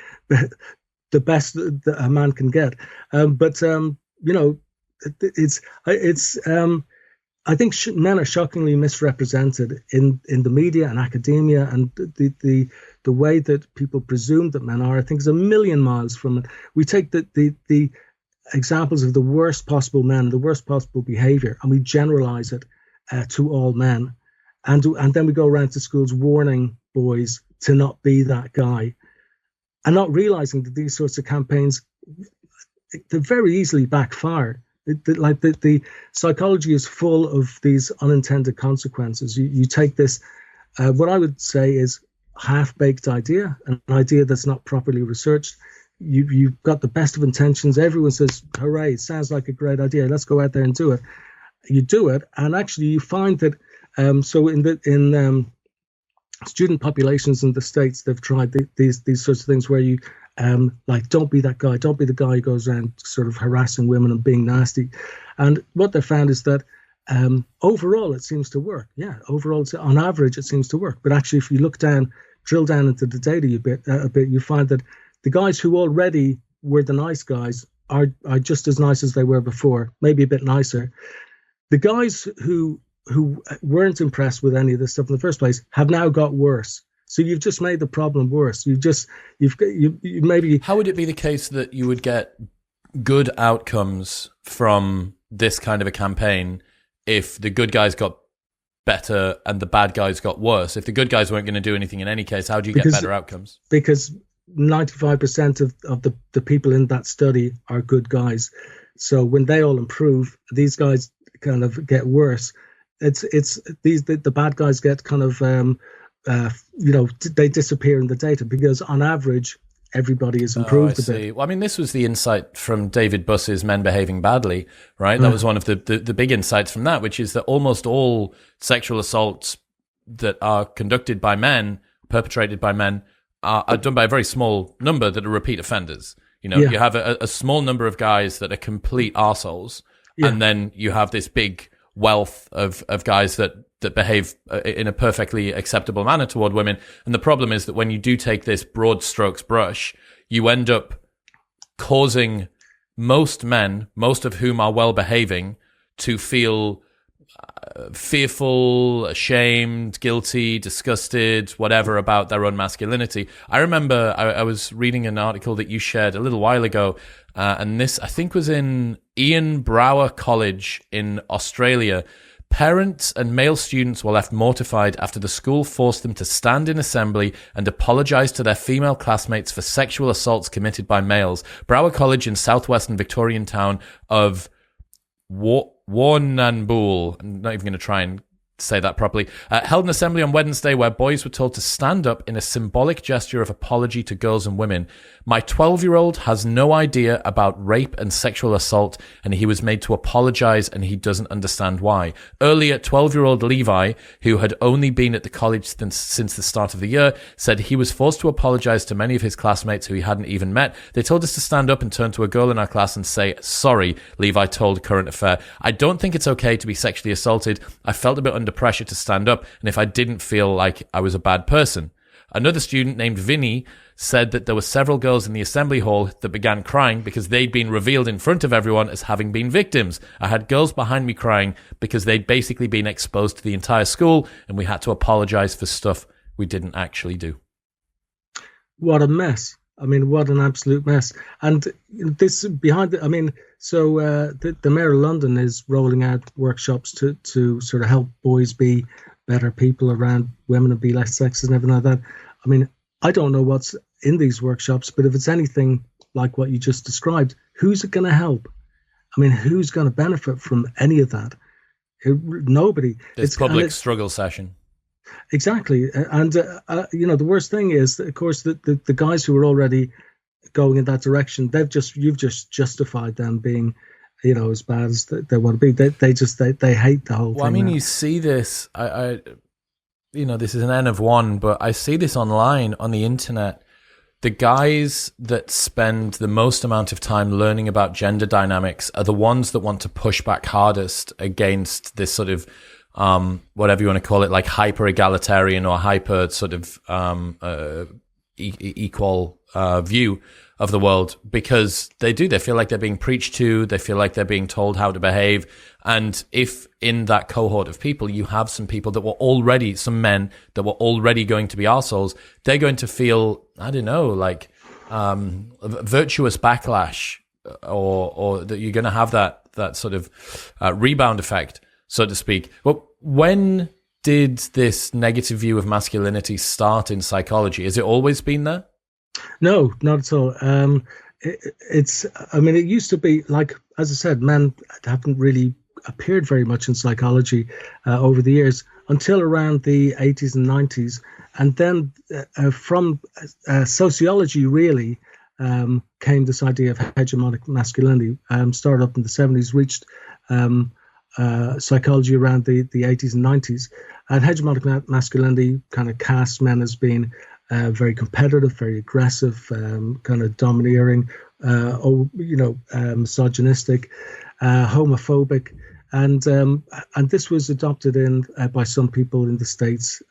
The best that a man can get. I think men are shockingly misrepresented in the media and academia, and the way that people presume that men are, I think, is a million miles from it. We take the examples of the worst possible men, the worst possible behavior, and we generalize it to all men. And then we go around to schools warning boys to not be that guy, and not realizing that these sorts of campaigns, they very easily backfire. The psychology is full of these unintended consequences. You take this, what I would say is half-baked idea, an idea that's not properly researched. You've got the best of intentions. Everyone says, hooray, it sounds like a great idea. Let's go out there and do it. You do it, and actually you find that, so in student populations in the States, they've tried these sorts of things where you, don't be that guy, don't be the guy who goes around sort of harassing women and being nasty. And what they found is that overall it seems to work. Yeah, overall, on average, it seems to work. But actually, if you drill down into the data a bit, you find that the guys who already were the nice guys are just as nice as they were before, maybe a bit nicer. The guys who weren't impressed with any of this stuff in the first place have now got worse. So you've just made the problem worse. You maybe. How would it be the case that you would get good outcomes from this kind of a campaign if the good guys got better and the bad guys got worse? If the good guys weren't going to do anything in any case, how do you get better outcomes? Because 95% of the people in that study are good guys. So when they all improve, these guys kind of get worse. The bad guys get kind of they disappear in the data because on average everybody has improved a bit. Well, I mean, this was the insight from David Buss's Men Behaving Badly, right? That was one of the big insights from that, which is that almost all sexual assaults that are conducted by men, perpetrated by men, are done by a very small number that are repeat offenders. You have a small number of guys that are complete arseholes, and then you have this big wealth of guys that behave in a perfectly acceptable manner toward women. And the problem is that when you do take this broad strokes brush, you end up causing most men, most of whom are well behaving, to feel fearful, ashamed, guilty, disgusted, whatever about their own masculinity. I remember I was reading an article that you shared a little while ago, and this, I think, was in Ian Brower College in Australia. Parents and male students were left mortified after the school forced them to stand in assembly and apologize to their female classmates for sexual assaults committed by males. Brower College in southwestern Victorian town of Warrnambool, I'm not even going to try and say that properly, held an assembly on Wednesday where boys were told to stand up in a symbolic gesture of apology to girls and women. My 12-year-old has no idea about rape and sexual assault, and he was made to apologize, and he doesn't understand why. Earlier, 12-year-old Levi, who had only been at the college since the start of the year, said he was forced to apologize to many of his classmates who he hadn't even met. They told us to stand up and turn to a girl in our class and say, sorry, Levi told Current Affair. I don't think it's okay to be sexually assaulted. I felt a bit under pressure to stand up, and if I didn't feel like I was a bad person. Another student named Vinny said that there were several girls in the assembly hall that began crying because they'd been revealed in front of everyone as having been victims. I had girls behind me crying because they'd basically been exposed to the entire school, and we had to apologize for stuff we didn't actually do. What a mess. I mean, what an absolute mess. And this behind it, I mean, so the Mayor of London is rolling out workshops to sort of help boys be better people around women and be less sexist and everything like that. I mean, I don't know what's in these workshops, but if it's anything like what you just described, who's it going to help? I mean, who's going to benefit from any of that? Nobody. This public struggle session. Exactly. And, the worst thing is, that, of course, the guys who are already going in that direction, you've just justified them being, as bad as they want to be. They hate the whole thing. Well, I mean, now. you see this, this is an N of one, but I see this online on the internet. The guys that spend the most amount of time learning about gender dynamics are the ones that want to push back hardest against this sort of, whatever you want to call it, like hyper egalitarian or hyper sort of equal view of the world, because they feel like they're being preached to, they feel like they're being told how to behave. And if in that cohort of people you have some people that were already, some men that were already going to be arseholes, they're going to feel, I don't know, like virtuous backlash, or that you're going to have that sort of rebound effect, so to speak. Well, when did this negative view of masculinity start in psychology? Has it always been there? No, not at all. It used to be, like, as I said, men haven't really appeared very much in psychology over the years until around the 80s and 90s. And then from sociology, really, came this idea of hegemonic masculinity, started up in the 70s, reached psychology around the 80s and 90s. And hegemonic masculinity kind of cast men as being very competitive, very aggressive, kind of domineering, misogynistic, homophobic, and this was adopted by some people in the States,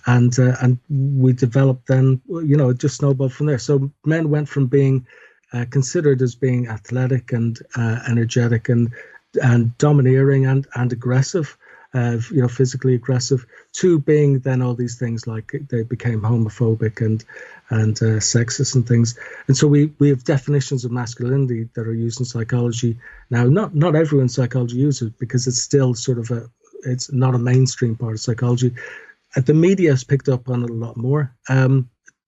and we developed then. It just snowballed from there. So men went from being considered as being athletic and energetic and domineering and aggressive, physically aggressive, to being then all these things, like they became homophobic and sexist and things. And so we have definitions of masculinity that are used in psychology now. Not everyone in psychology uses it, because it's still sort of it's not a mainstream part of psychology. The media has picked up on it a lot more.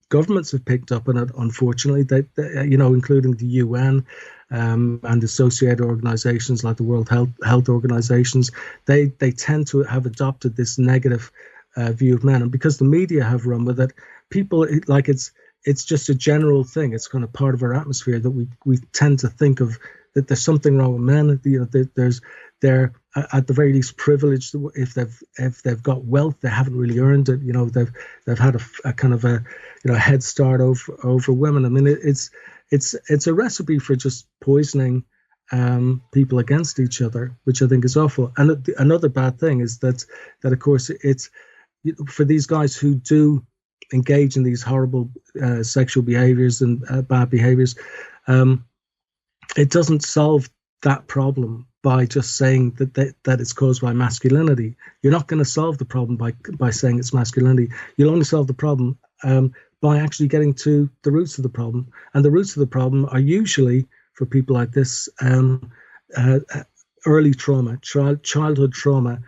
Governments have picked up on it, unfortunately, including the UN and associated organizations like the World Health Organizations. They tend to have adopted this negative view of men, and because the media have run with it, people it's just a general thing. It's kind of part of our atmosphere that we tend to think of that there's something wrong with men. They're at the very least privileged. If they've got wealth, they haven't really earned it. They've had a kind of a head start over women. I mean, it's a recipe for just poisoning people against each other, which I think is awful. And another bad thing is that of course it's for these guys who do engage in these horrible sexual behaviors and bad behaviors. It doesn't solve that problem by just saying that it's caused by masculinity. You're not going to solve the problem by saying it's masculinity. You'll only solve the problem by actually getting to the roots of the problem. And the roots of the problem are usually, for people like this, early trauma, childhood trauma,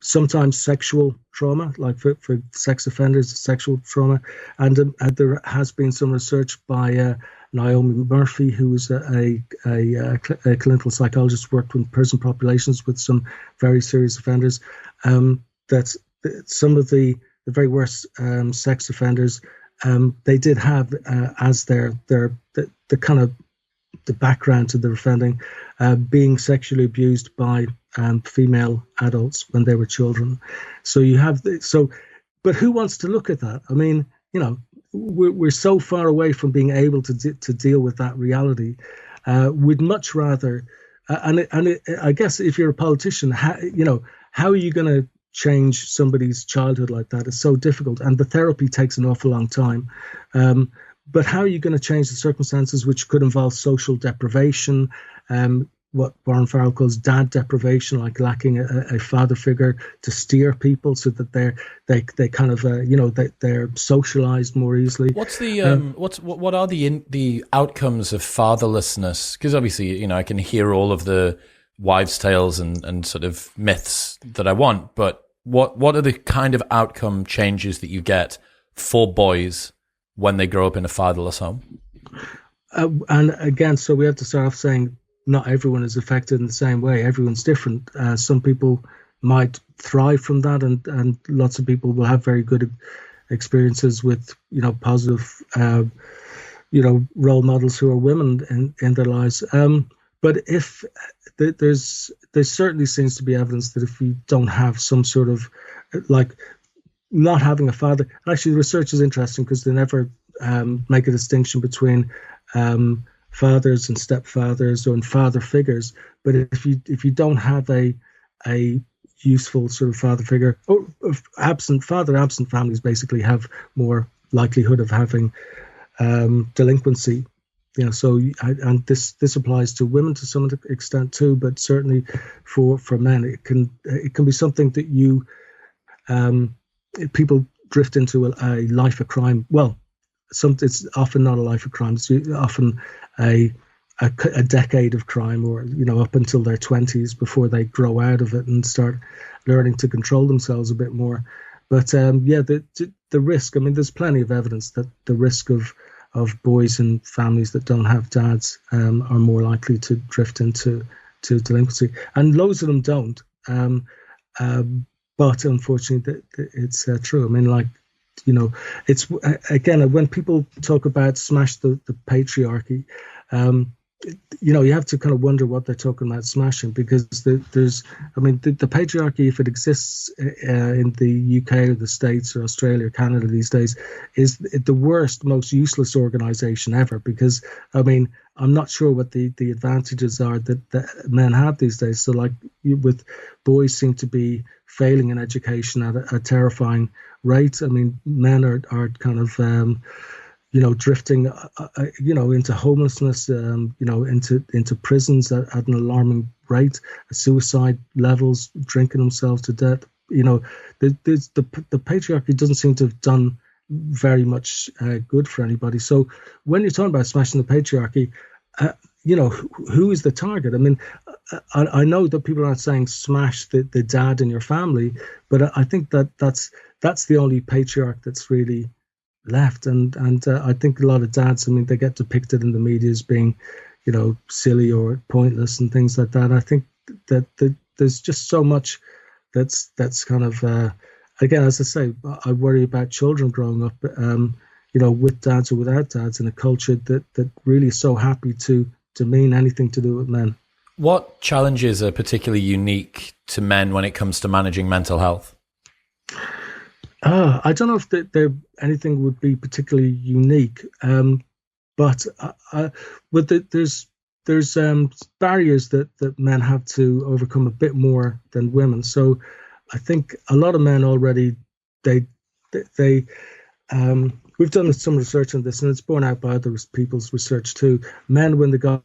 sometimes sexual trauma, like for sex offenders, sexual trauma. And there has been some research by Naomi Murphy, who is a clinical psychologist, worked with prison populations with some very serious offenders, that some of the very worst sex offenders, they did have as the kind of the background to their offending, being sexually abused by female adults when they were children. So you have but who wants to look at that? I mean, we're so far away from being able to deal with that reality. We'd much rather, I guess if you're a politician, how are you going to change somebody's childhood like that? It's so difficult, and the therapy takes an awful long time. But how are you going to change the circumstances, which could involve social deprivation, what Warren Farrell calls dad deprivation, like lacking a father figure to steer people so that they kind of they're socialized more easily. What's the what are the outcomes of fatherlessness? Because obviously, I can hear all of the wives' tales and sort of myths that I want, but what are the kind of outcome changes that you get for boys when they grow up in a fatherless home? And again, so we have to start off saying not everyone is affected in the same way. Everyone's different. Some people might thrive from that, and lots of people will have very good experiences with, positive, role models who are women in their lives. But if there certainly seems to be evidence that if you don't have some sort of, like, not having a father, and actually the research is interesting because they never make a distinction between fathers and stepfathers or father figures. But if you don't have a useful sort of father figure, or absent families basically have more likelihood of having delinquency. So and this applies to women to some extent too, but certainly for men, it can be something that you people drift into a life of crime. Well, it's often not a life of crime. It's often a decade of crime, or up until their 20s before they grow out of it and start learning to control themselves a bit more. But the risk. I mean, there's plenty of evidence that the risk of boys in families that don't have dads are more likely to drift into delinquency, and loads of them don't. But unfortunately, it's true. I mean, it's again, when people talk about smash the patriarchy, you have to kind of wonder what they're talking about smashing, because the patriarchy, if it exists in the UK or the States or Australia or Canada these days, is the worst, most useless organization ever, because, I'm not sure what the advantages are that men have these days. So, with boys seem to be failing in education at a terrifying rate. I mean, men are kind of drifting, into homelessness, into prisons at an alarming rate, suicide levels, drinking themselves to death. The patriarchy doesn't seem to have done very much good for anybody. So when you're talking about smashing the patriarchy, who is the target? I mean, I know that people aren't saying smash the dad in your family, but I think that's the only patriarch that's really left. And I think a lot of dads, they get depicted in the media as being, silly or pointless and things like that. I think that there's just so much that's kind of, again, as I say, I worry about children growing up, with dads or without dads, in a culture that really is so happy to demean anything to do with men. What challenges are particularly unique to men when it comes to managing mental health? I don't know if there anything would be particularly unique, but there's barriers that men have to overcome a bit more than women. So I think a lot of men already we've done some research on this, and it's borne out by other people's research too. Men, when they got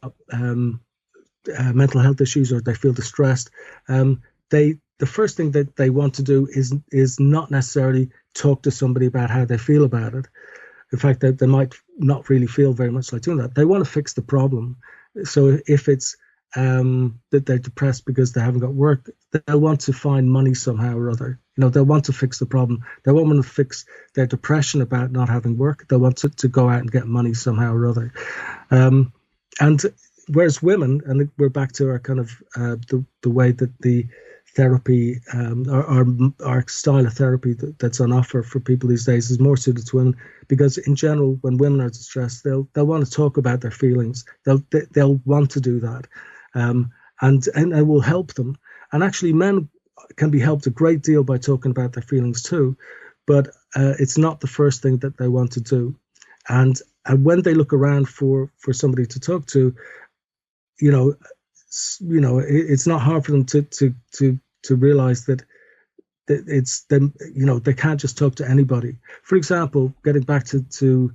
mental health issues or they feel distressed, the first thing that they want to do is not necessarily talk to somebody about how they feel about it. In fact, they might not really feel very much like doing that. They want to fix the problem. So if it's that they're depressed because they haven't got work, they'll want to find money somehow or other. They'll want to fix the problem. They won't want to fix their depression about not having work. They'll want to go out and get money somehow or other. And whereas women, and we're back to our kind of the way that the therapy, our style of therapy that's on offer for people these days is more suited to women, because in general, when women are distressed, they'll want to talk about their feelings. They'll want to do that, and it will help them. And actually, men can be helped a great deal by talking about their feelings too, but it's not the first thing that they want to do. And when they look around for somebody to talk to, it's not hard for them to realize that it's them. They can't just talk to anybody. For example, getting back to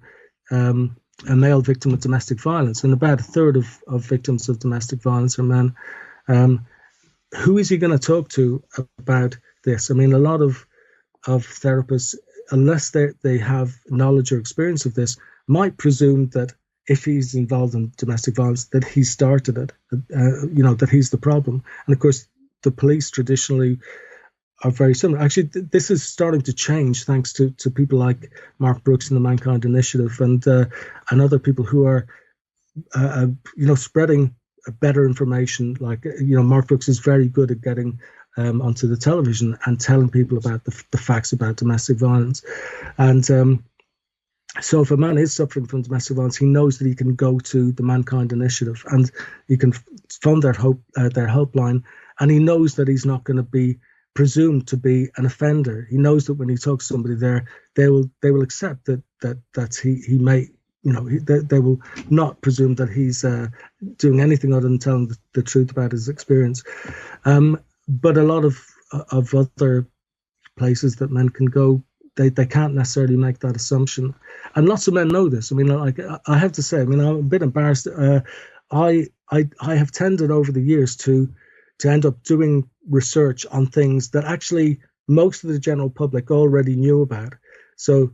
a male victim of domestic violence, and about a third of victims of domestic violence are men. Who is he going to talk to about this? I mean, a lot of therapists, unless they have knowledge or experience of this, might presume that if he's involved in domestic violence, that he started it, that he's the problem. And of course, the police traditionally are very similar. Actually, this is starting to change thanks to people like Mark Brooks and the Mankind Initiative and other people who are, spreading better information. Like, Mark Brooks is very good at getting onto the television and telling people about the facts about domestic violence. And so if a man is suffering from domestic violence, he knows that he can go to the Mankind Initiative and he can phone their helpline, and he knows that he's not going to be presumed to be an offender. He knows that when he talks to somebody there, they will accept that he may, they will not presume that he's doing anything other than telling the truth about his experience. But a lot of other places that men can go, they can't necessarily make that assumption. And lots of men know this. I mean, like, I have to say, I mean, I'm a bit embarrassed. I have tended over the years to end up doing research on things that actually most of the general public already knew about. So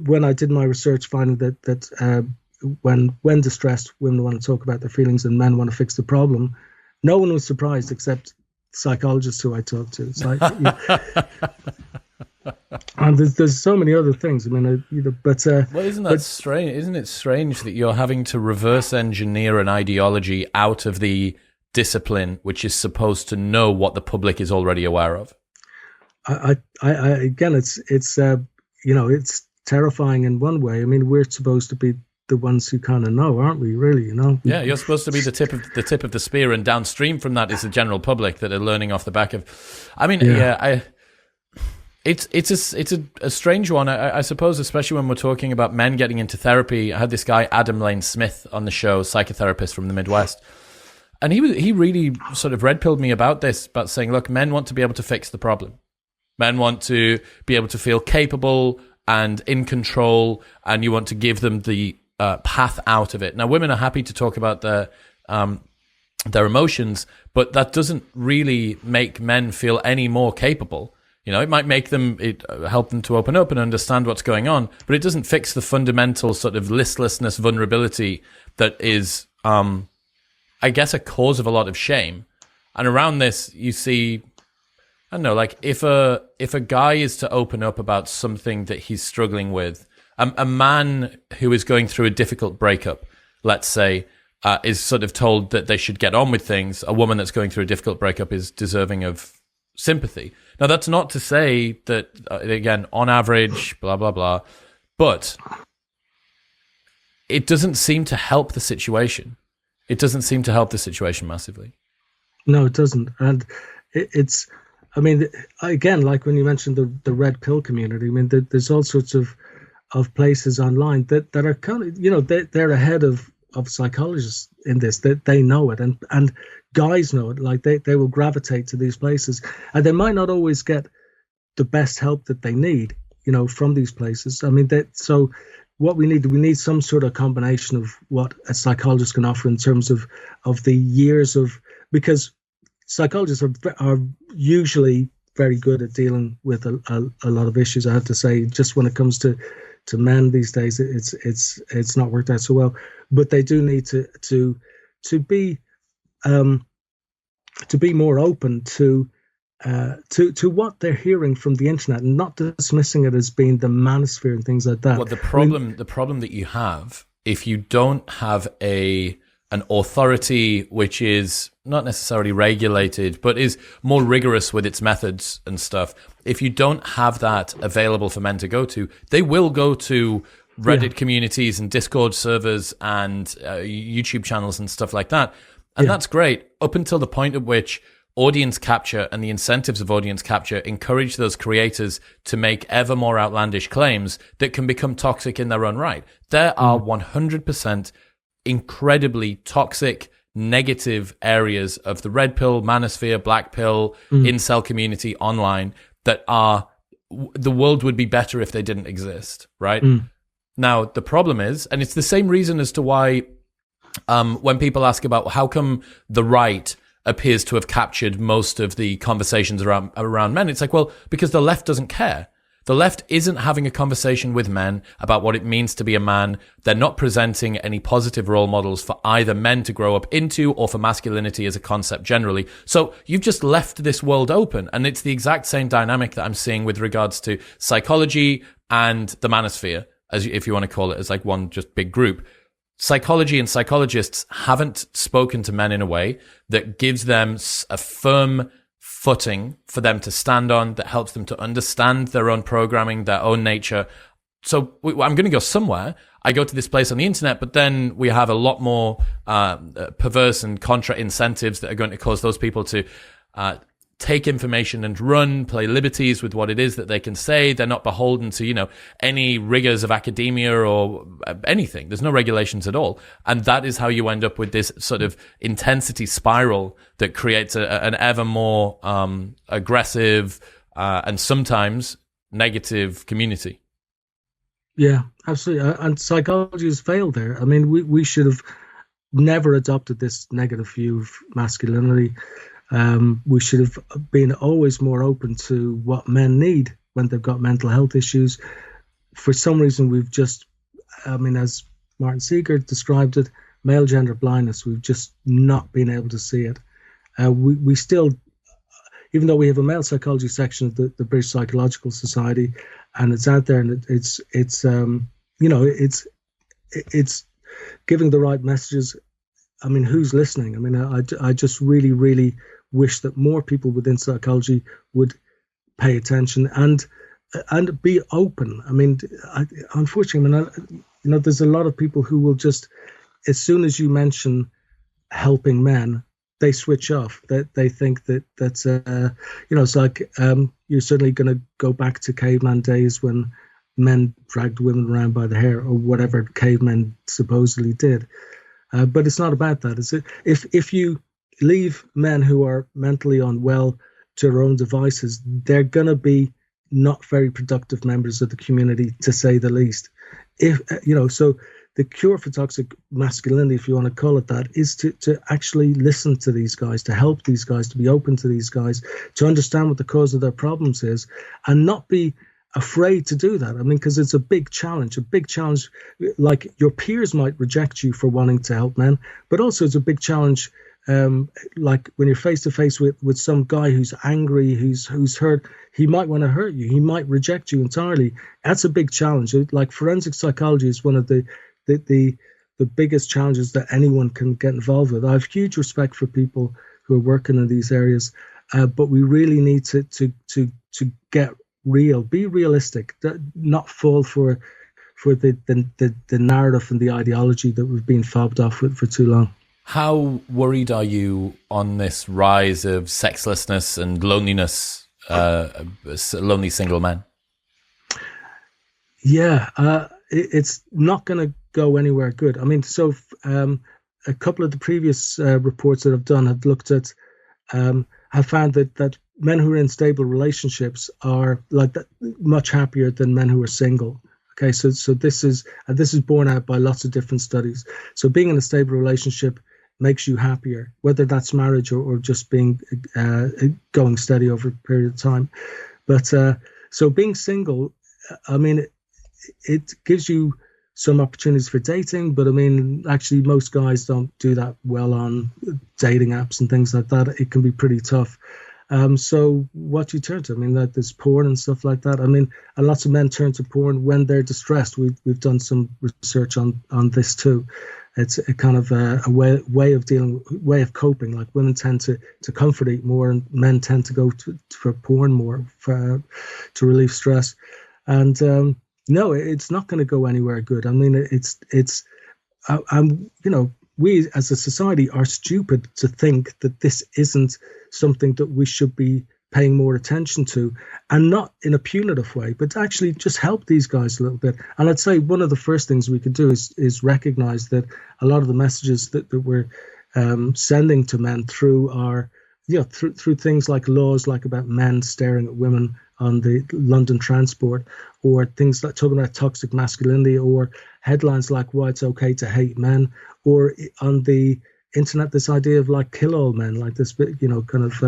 when I did my research, finding that when distressed, women want to talk about their feelings and men want to fix the problem, no one was surprised except psychologists who I talked to. It's like, and there's so many other things. I mean, but well, isn't that strange? Isn't it strange that you're having to reverse engineer an ideology out of the discipline which is supposed to know what the public is already aware of? I again, it's terrifying in one way. I mean, we're supposed to be the ones who kind of know, aren't we? Really, Yeah, you're supposed to be the tip of the spear, and downstream from that is the general public that are learning off the back of. I mean, It's a strange one, I suppose, especially when we're talking about men getting into therapy. I had this guy, Adam Lane Smith, on the show, psychotherapist from the Midwest. And he really sort of red-pilled me about this, about saying, look, men want to be able to fix the problem. Men want to be able to feel capable and in control, and you want to give them the path out of it. Now, women are happy to talk about their emotions, but that doesn't really make men feel any more capable. It might help them to open up and understand what's going on, but it doesn't fix the fundamental sort of listlessness, vulnerability that is, I guess, a cause of a lot of shame. And around this, you see, I don't know, like if a guy is to open up about something that he's struggling with, a man who is going through a difficult breakup, let's say, is sort of told that they should get on with things. A woman that's going through a difficult breakup is deserving of sympathy. Now, that's not to say that, again, on average, blah, blah, blah, but it doesn't seem to help the situation. It doesn't seem to help the situation massively. No, it doesn't. And it's, I mean, again, like when you mentioned the red pill community, I mean, there's all sorts of places online that are kind of, they're ahead of psychologists in this, that they know it, and guys know it. Like they will gravitate to these places, and they might not always get the best help that they need, from these places. I mean, so what we need some sort of combination of what a psychologist can offer in terms of the years of, because psychologists are usually very good at dealing with a lot of issues. I have to say, just when it comes to men these days, it's not worked out so well. But they do need to be more open to what they're hearing from the internet, and not dismissing it as being the manosphere and things like that. Well, the problem that you have, if you don't have an authority which is not necessarily regulated, but is more rigorous with its methods and stuff, if you don't have that available for men to go to, they will go to Reddit communities and Discord servers and YouTube channels and stuff like that. And that's great, up until the point at which audience capture and the incentives of audience capture encourage those creators to make ever more outlandish claims that can become toxic in their own right. There are 100% incredibly toxic, negative areas of the red pill, manosphere, black pill, incel community online that the world would be better if they didn't exist, right? Now, the problem is, and it's the same reason as to why when people ask about how come the right appears to have captured most of the conversations around men, it's like, well, because the left doesn't care. The left isn't having a conversation with men about what it means to be a man. They're not presenting any positive role models for either men to grow up into or for masculinity as a concept generally. So you've just left this world open. And it's the exact same dynamic that I'm seeing with regards to psychology and the manosphere, as if you want to call it, as like one just big group. psychology and psychologists haven't spoken to men in a way that gives them a firm footing for them to stand on, that helps them to understand their own programming, their own nature. So I'm going to go somewhere. I go to this place on the internet, but then we have a lot more perverse and contra incentives that are going to cause those people to take information and run, play liberties with what it is that they can say. They're not beholden to, any rigors of academia or anything. There's no regulations at all. And that is how you end up with this sort of intensity spiral that creates an ever more aggressive and sometimes negative community. Yeah, absolutely. And psychology has failed there. I mean, we should have never adopted this negative view of masculinity. We should have been always more open to what men need when they've got mental health issues. For some reason, we've just, as Martin Seeger described it, male gender blindness. We've just not been able to see it. We still, even though we have a male psychology section of the British Psychological Society, and it's out there, and it's giving the right messages. I mean, who's listening? I mean, I just really, really wish that more people within psychology would pay attention and be open. I mean, unfortunately, there's a lot of people who will just, as soon as you mention helping men, they switch off. That they think that's it's like you're certainly going to go back to caveman days when men dragged women around by the hair, or whatever cavemen supposedly did. But it's not about that, is it? If you leave men who are mentally unwell to their own devices, they're going to be not very productive members of the community, to say the least. So the cure for toxic masculinity, if you want to call it that, is to actually listen to these guys, to help these guys, to be open to these guys, to understand what the cause of their problems is, and not be afraid to do that. I mean, because it's a big challenge. Like, your peers might reject you for wanting to help men, but also it's a big challenge. Like when you're face to face with some guy who's angry, who's hurt, he might want to hurt you. He might reject you entirely. That's a big challenge. Like, forensic psychology is one of the biggest challenges that anyone can get involved with. I have huge respect for people who are working in these areas, but we really need to get real, be realistic, not fall for the narrative and the ideology that we've been fobbed off with for too long. How worried are you on this rise of sexlessness and loneliness, lonely single men? Yeah, it's not going to go anywhere good. I mean, so a couple of the previous reports that I've done have looked at, have found that men who are in stable relationships are like that, much happier than men who are single. Okay, so this is borne out by lots of different studies. So being in a stable relationship makes you happier, whether that's marriage or just being going steady over a period of time. But so being single, I mean, it gives you some opportunities for dating, but I mean, actually, most guys don't do that well on dating apps and things like that. It can be pretty tough. So what do you turn to? I mean, that there's porn and stuff like that. I mean, and lots of men turn to porn when they're distressed. We've done some research on this too. It's a kind of a way of coping. Like, women tend to comfort eat more, and men tend to go for porn more to relieve stress. And no, it's not going to go anywhere good. I mean, we as a society are stupid to think that this isn't something that we should be paying more attention to, and not in a punitive way, but to actually just help these guys a little bit. And I'd say one of the first things we could do is recognize that a lot of the messages that we're sending to men through our, through things like laws, like about men staring at women on the London transport, or things like talking about toxic masculinity, or headlines like why it's okay to hate men, or on the internet, this idea of like kill all men, like this, kind of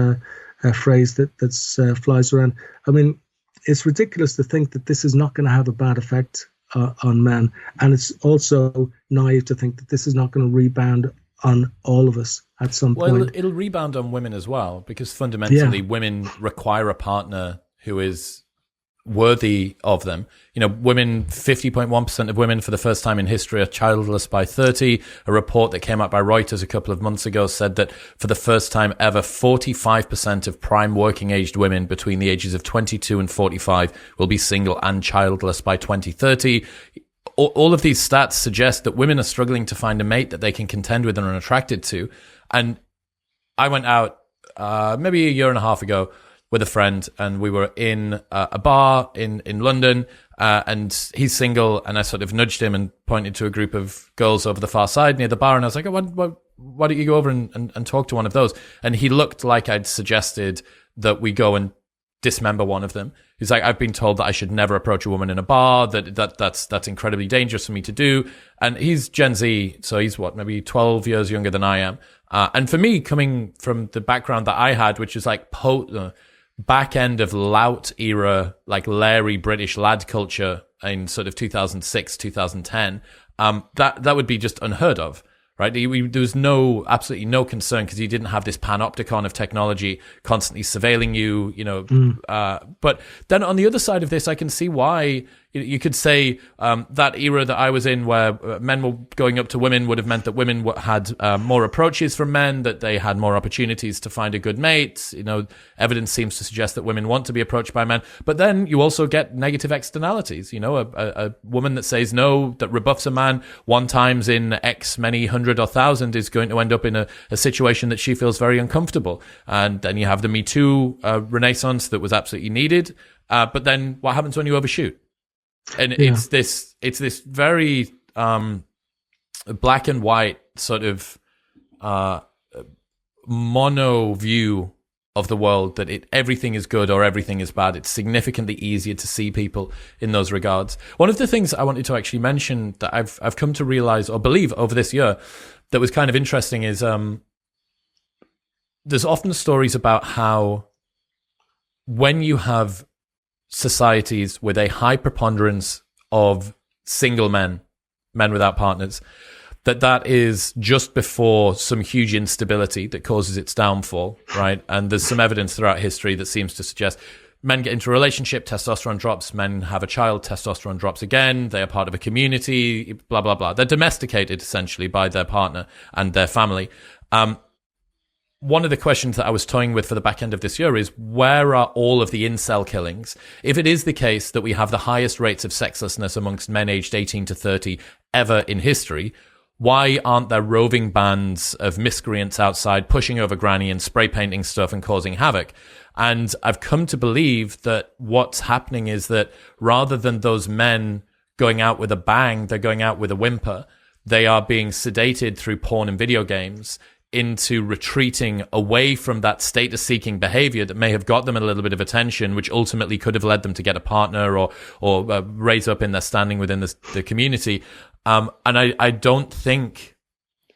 a phrase that flies around. I mean, it's ridiculous to think that this is not going to have a bad effect on men, and it's also naive to think that this is not going to rebound on all of us at some point. Well, it'll rebound on women as well, because fundamentally women require a partner who is worthy of them. You know, women, 50.1% of women for the first time in history are childless by 30. A report that came out by Reuters a couple of months ago said that for the first time ever, 45% of prime working aged women between the ages of 22 and 45 will be single and childless by 2030. All of these stats suggest that women are struggling to find a mate that they can contend with and are attracted to. And I went out maybe a year and a half ago with a friend, and we were in a bar in London, and he's single, and I sort of nudged him and pointed to a group of girls over the far side near the bar, and I was like, oh, why don't you go over and talk to one of those? And he looked like I'd suggested that we go and dismember one of them. He's like, I've been told that I should never approach a woman in a bar, that's incredibly dangerous for me to do. And he's Gen Z, so he's maybe 12 years younger than I am. And for me, coming from the background that I had, which is like back end of lout era, like Larry British lad culture in sort of 2006, 2010, that would be just unheard of. Right, there was absolutely no concern because you didn't have this panopticon of technology constantly surveilling you, you know. But then on the other side of this, I can see why you could say that era that I was in, where men were going up to women, would have meant that women had more approaches from men, that they had more opportunities to find a good mate. You know, evidence seems to suggest that women want to be approached by men. But then you also get negative externalities. You know, a woman that says no, that rebuffs a man one times in X many hundred or thousand is going to end up in a situation that she feels very uncomfortable. And then you have the Me Too renaissance that was absolutely needed. But then what happens when you overshoot? And it's this very black and white sort of mono view of the world, that everything is good or everything is bad. It's significantly easier to see people in those regards. One of the things I wanted to actually mention that I've come to realize or believe over this year that was kind of interesting is there's often stories about how when you have societies with a high preponderance of single men without partners, that is just before some huge instability that causes its downfall, right? And there's some evidence throughout history that seems to suggest men get into a relationship, testosterone drops, men have a child, testosterone drops again, they are part of a community, blah, blah, blah. They're domesticated, essentially, by their partner and their family. One of the questions that I was toying with for the back end of this year is, where are all of the incel killings? If it is the case that we have the highest rates of sexlessness amongst men aged 18 to 30 ever in history, why aren't there roving bands of miscreants outside pushing over granny and spray painting stuff and causing havoc? And I've come to believe that what's happening is that rather than those men going out with a bang, they're going out with a whimper. They are being sedated through porn and video games into retreating away from that status-seeking behavior that may have got them a little bit of attention, which ultimately could have led them to get a partner or raise up in their standing within the community. And I don't think,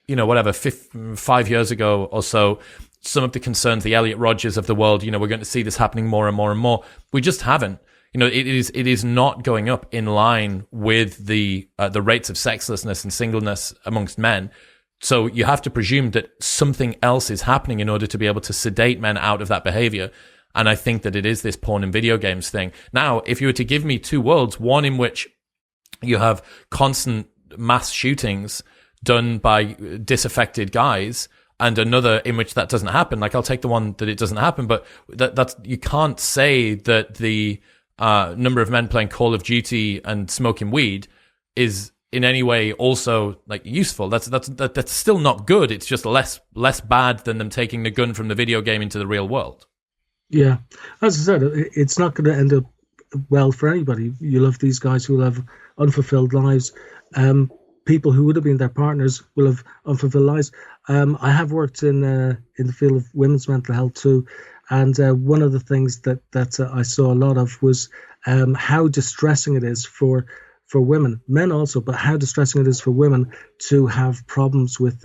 5 years ago or so, some of the concerns, the Elliot Rodgers of the world, we're going to see this happening more and more and more. We just haven't. It is not going up in line with the rates of sexlessness and singleness amongst men. So you have to presume that something else is happening in order to be able to sedate men out of that behavior. And I think that it is this porn and video games thing. Now, if you were to give me two worlds, one in which you have constant mass shootings done by disaffected guys, and another in which that doesn't happen, like I'll take the one that it doesn't happen, but that's you can't say that the number of men playing Call of Duty and smoking weed is in any way also like useful. That's still not good. It's just less bad than them taking the gun from the video game into the real world. Yeah, as I said, it's not going to end up well for anybody. You'll have these guys who will have unfulfilled lives. People who would have been their partners will have unfulfilled lives. I have worked in the field of women's mental health too, and one of the things that I saw a lot of was how distressing it is for women, men also, but how distressing it is for women to have problems with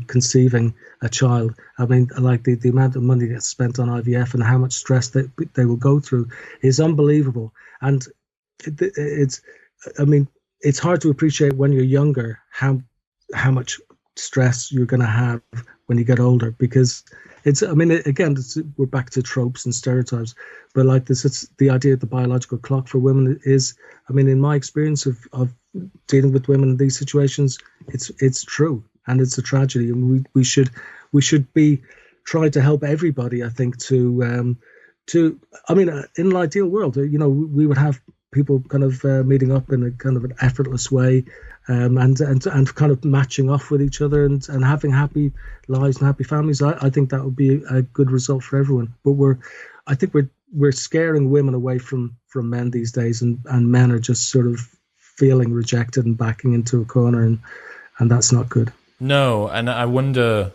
conceiving a child. I mean, like the amount of money that's spent on IVF and how much stress they will go through is unbelievable. And it's hard to appreciate when you're younger how much stress you're going to have when you get older, because we're back to tropes and stereotypes, but like this, it's the idea of the biological clock for women is, in my experience of dealing with women in these situations, it's true, and it's a tragedy, and we should be trying to help everybody, I think, in an ideal world, we would have people kind of meeting up in a kind of an effortless way, and kind of matching off with each other and having happy lives and happy families. I think that would be a good result for everyone. But we're scaring women away from men these days, and men are just sort of feeling rejected and backing into a corner, and that's not good. No, and I wonder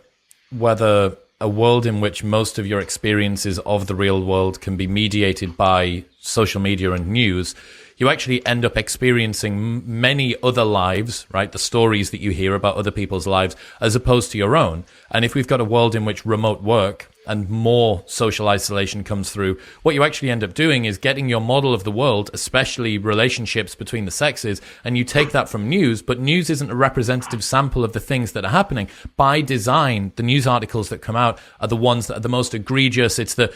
whether a world in which most of your experiences of the real world can be mediated by social media and news, you actually end up experiencing many other lives, right? The stories that you hear about other people's lives as opposed to your own. And if we've got a world in which remote work and more social isolation comes through, what you actually end up doing is getting your model of the world, especially relationships between the sexes, and you take that from news, but news isn't a representative sample of the things that are happening. By design, the news articles that come out are the ones that are the most egregious. It's the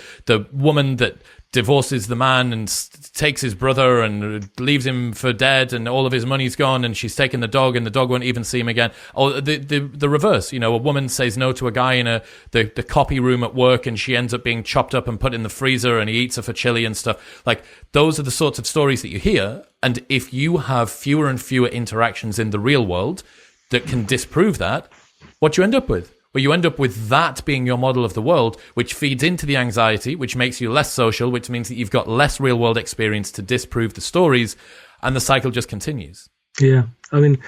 woman that divorces the man and takes his brother and leaves him for dead, and all of his money's gone, and she's taken the dog, and the dog won't even see him again. Or the reverse, a woman says no to a guy in the copy room at work, and she ends up being chopped up and put in the freezer, and he eats her for chili and stuff. Like, those are the sorts of stories that you hear. And if you have fewer and fewer interactions in the real world that can disprove that, what do you end up with? Well, you end up with that being your model of the world, which feeds into the anxiety, which makes you less social, which means that you've got less real world experience to disprove the stories, and the cycle just continues. Yeah. In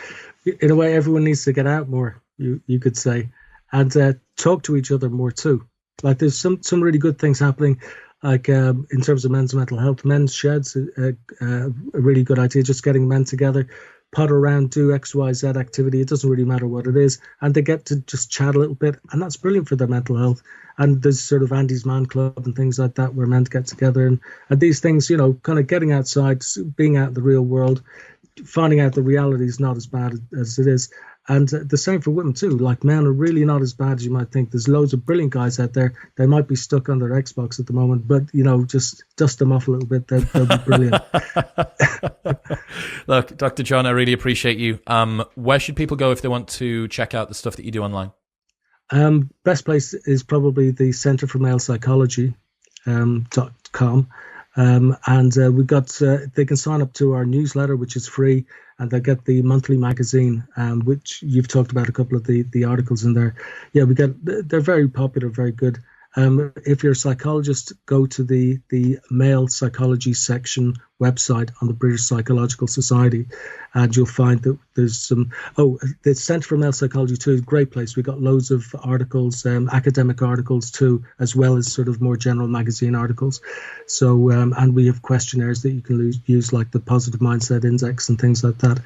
a way, everyone needs to get out more, you could say, and talk to each other more too. Like, there's some really good things happening, like in terms of men's mental health. Men's Sheds, a really good idea, just getting men together, potter around, do XYZ activity. It doesn't really matter what it is, and they get to just chat a little bit, and that's brilliant for their mental health. And there's sort of Andy's Man Club and things like that where men get together, and these things, kind of getting outside, being out in the real world, finding out the reality is not as bad as it is. And the same for women too. Like, men are really not as bad as you might think. There's loads of brilliant guys out there. They might be stuck on their Xbox at the moment, but just dust them off a little bit. They'll be brilliant. Look, Dr. John, I really appreciate you. Where should people go if they want to check out the stuff that you do online? Best place is probably the Centre for Male Psychology .com. And we've got, they can sign up to our newsletter, which is free, and they'll get the monthly magazine, which you've talked about a couple of the articles in there. Yeah, they're very popular, very good. If you're a psychologist, go to the male psychology section website on the British Psychological Society, and you'll find that there's some. The Centre for Male Psychology too is a great place. We've got loads of articles, academic articles too, as well as sort of more general magazine articles. So, and we have questionnaires that you can use, like the Positive Mindset Index and things like that.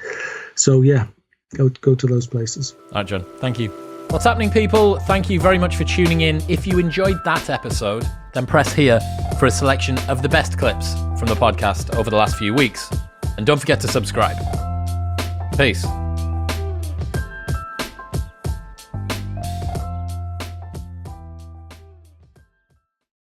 So yeah, go to those places. All right, John. Thank you. What's happening, people? Thank you very much for tuning in. If you enjoyed that episode, then press here for a selection of the best clips from the podcast over the last few weeks. And don't forget to subscribe. Peace.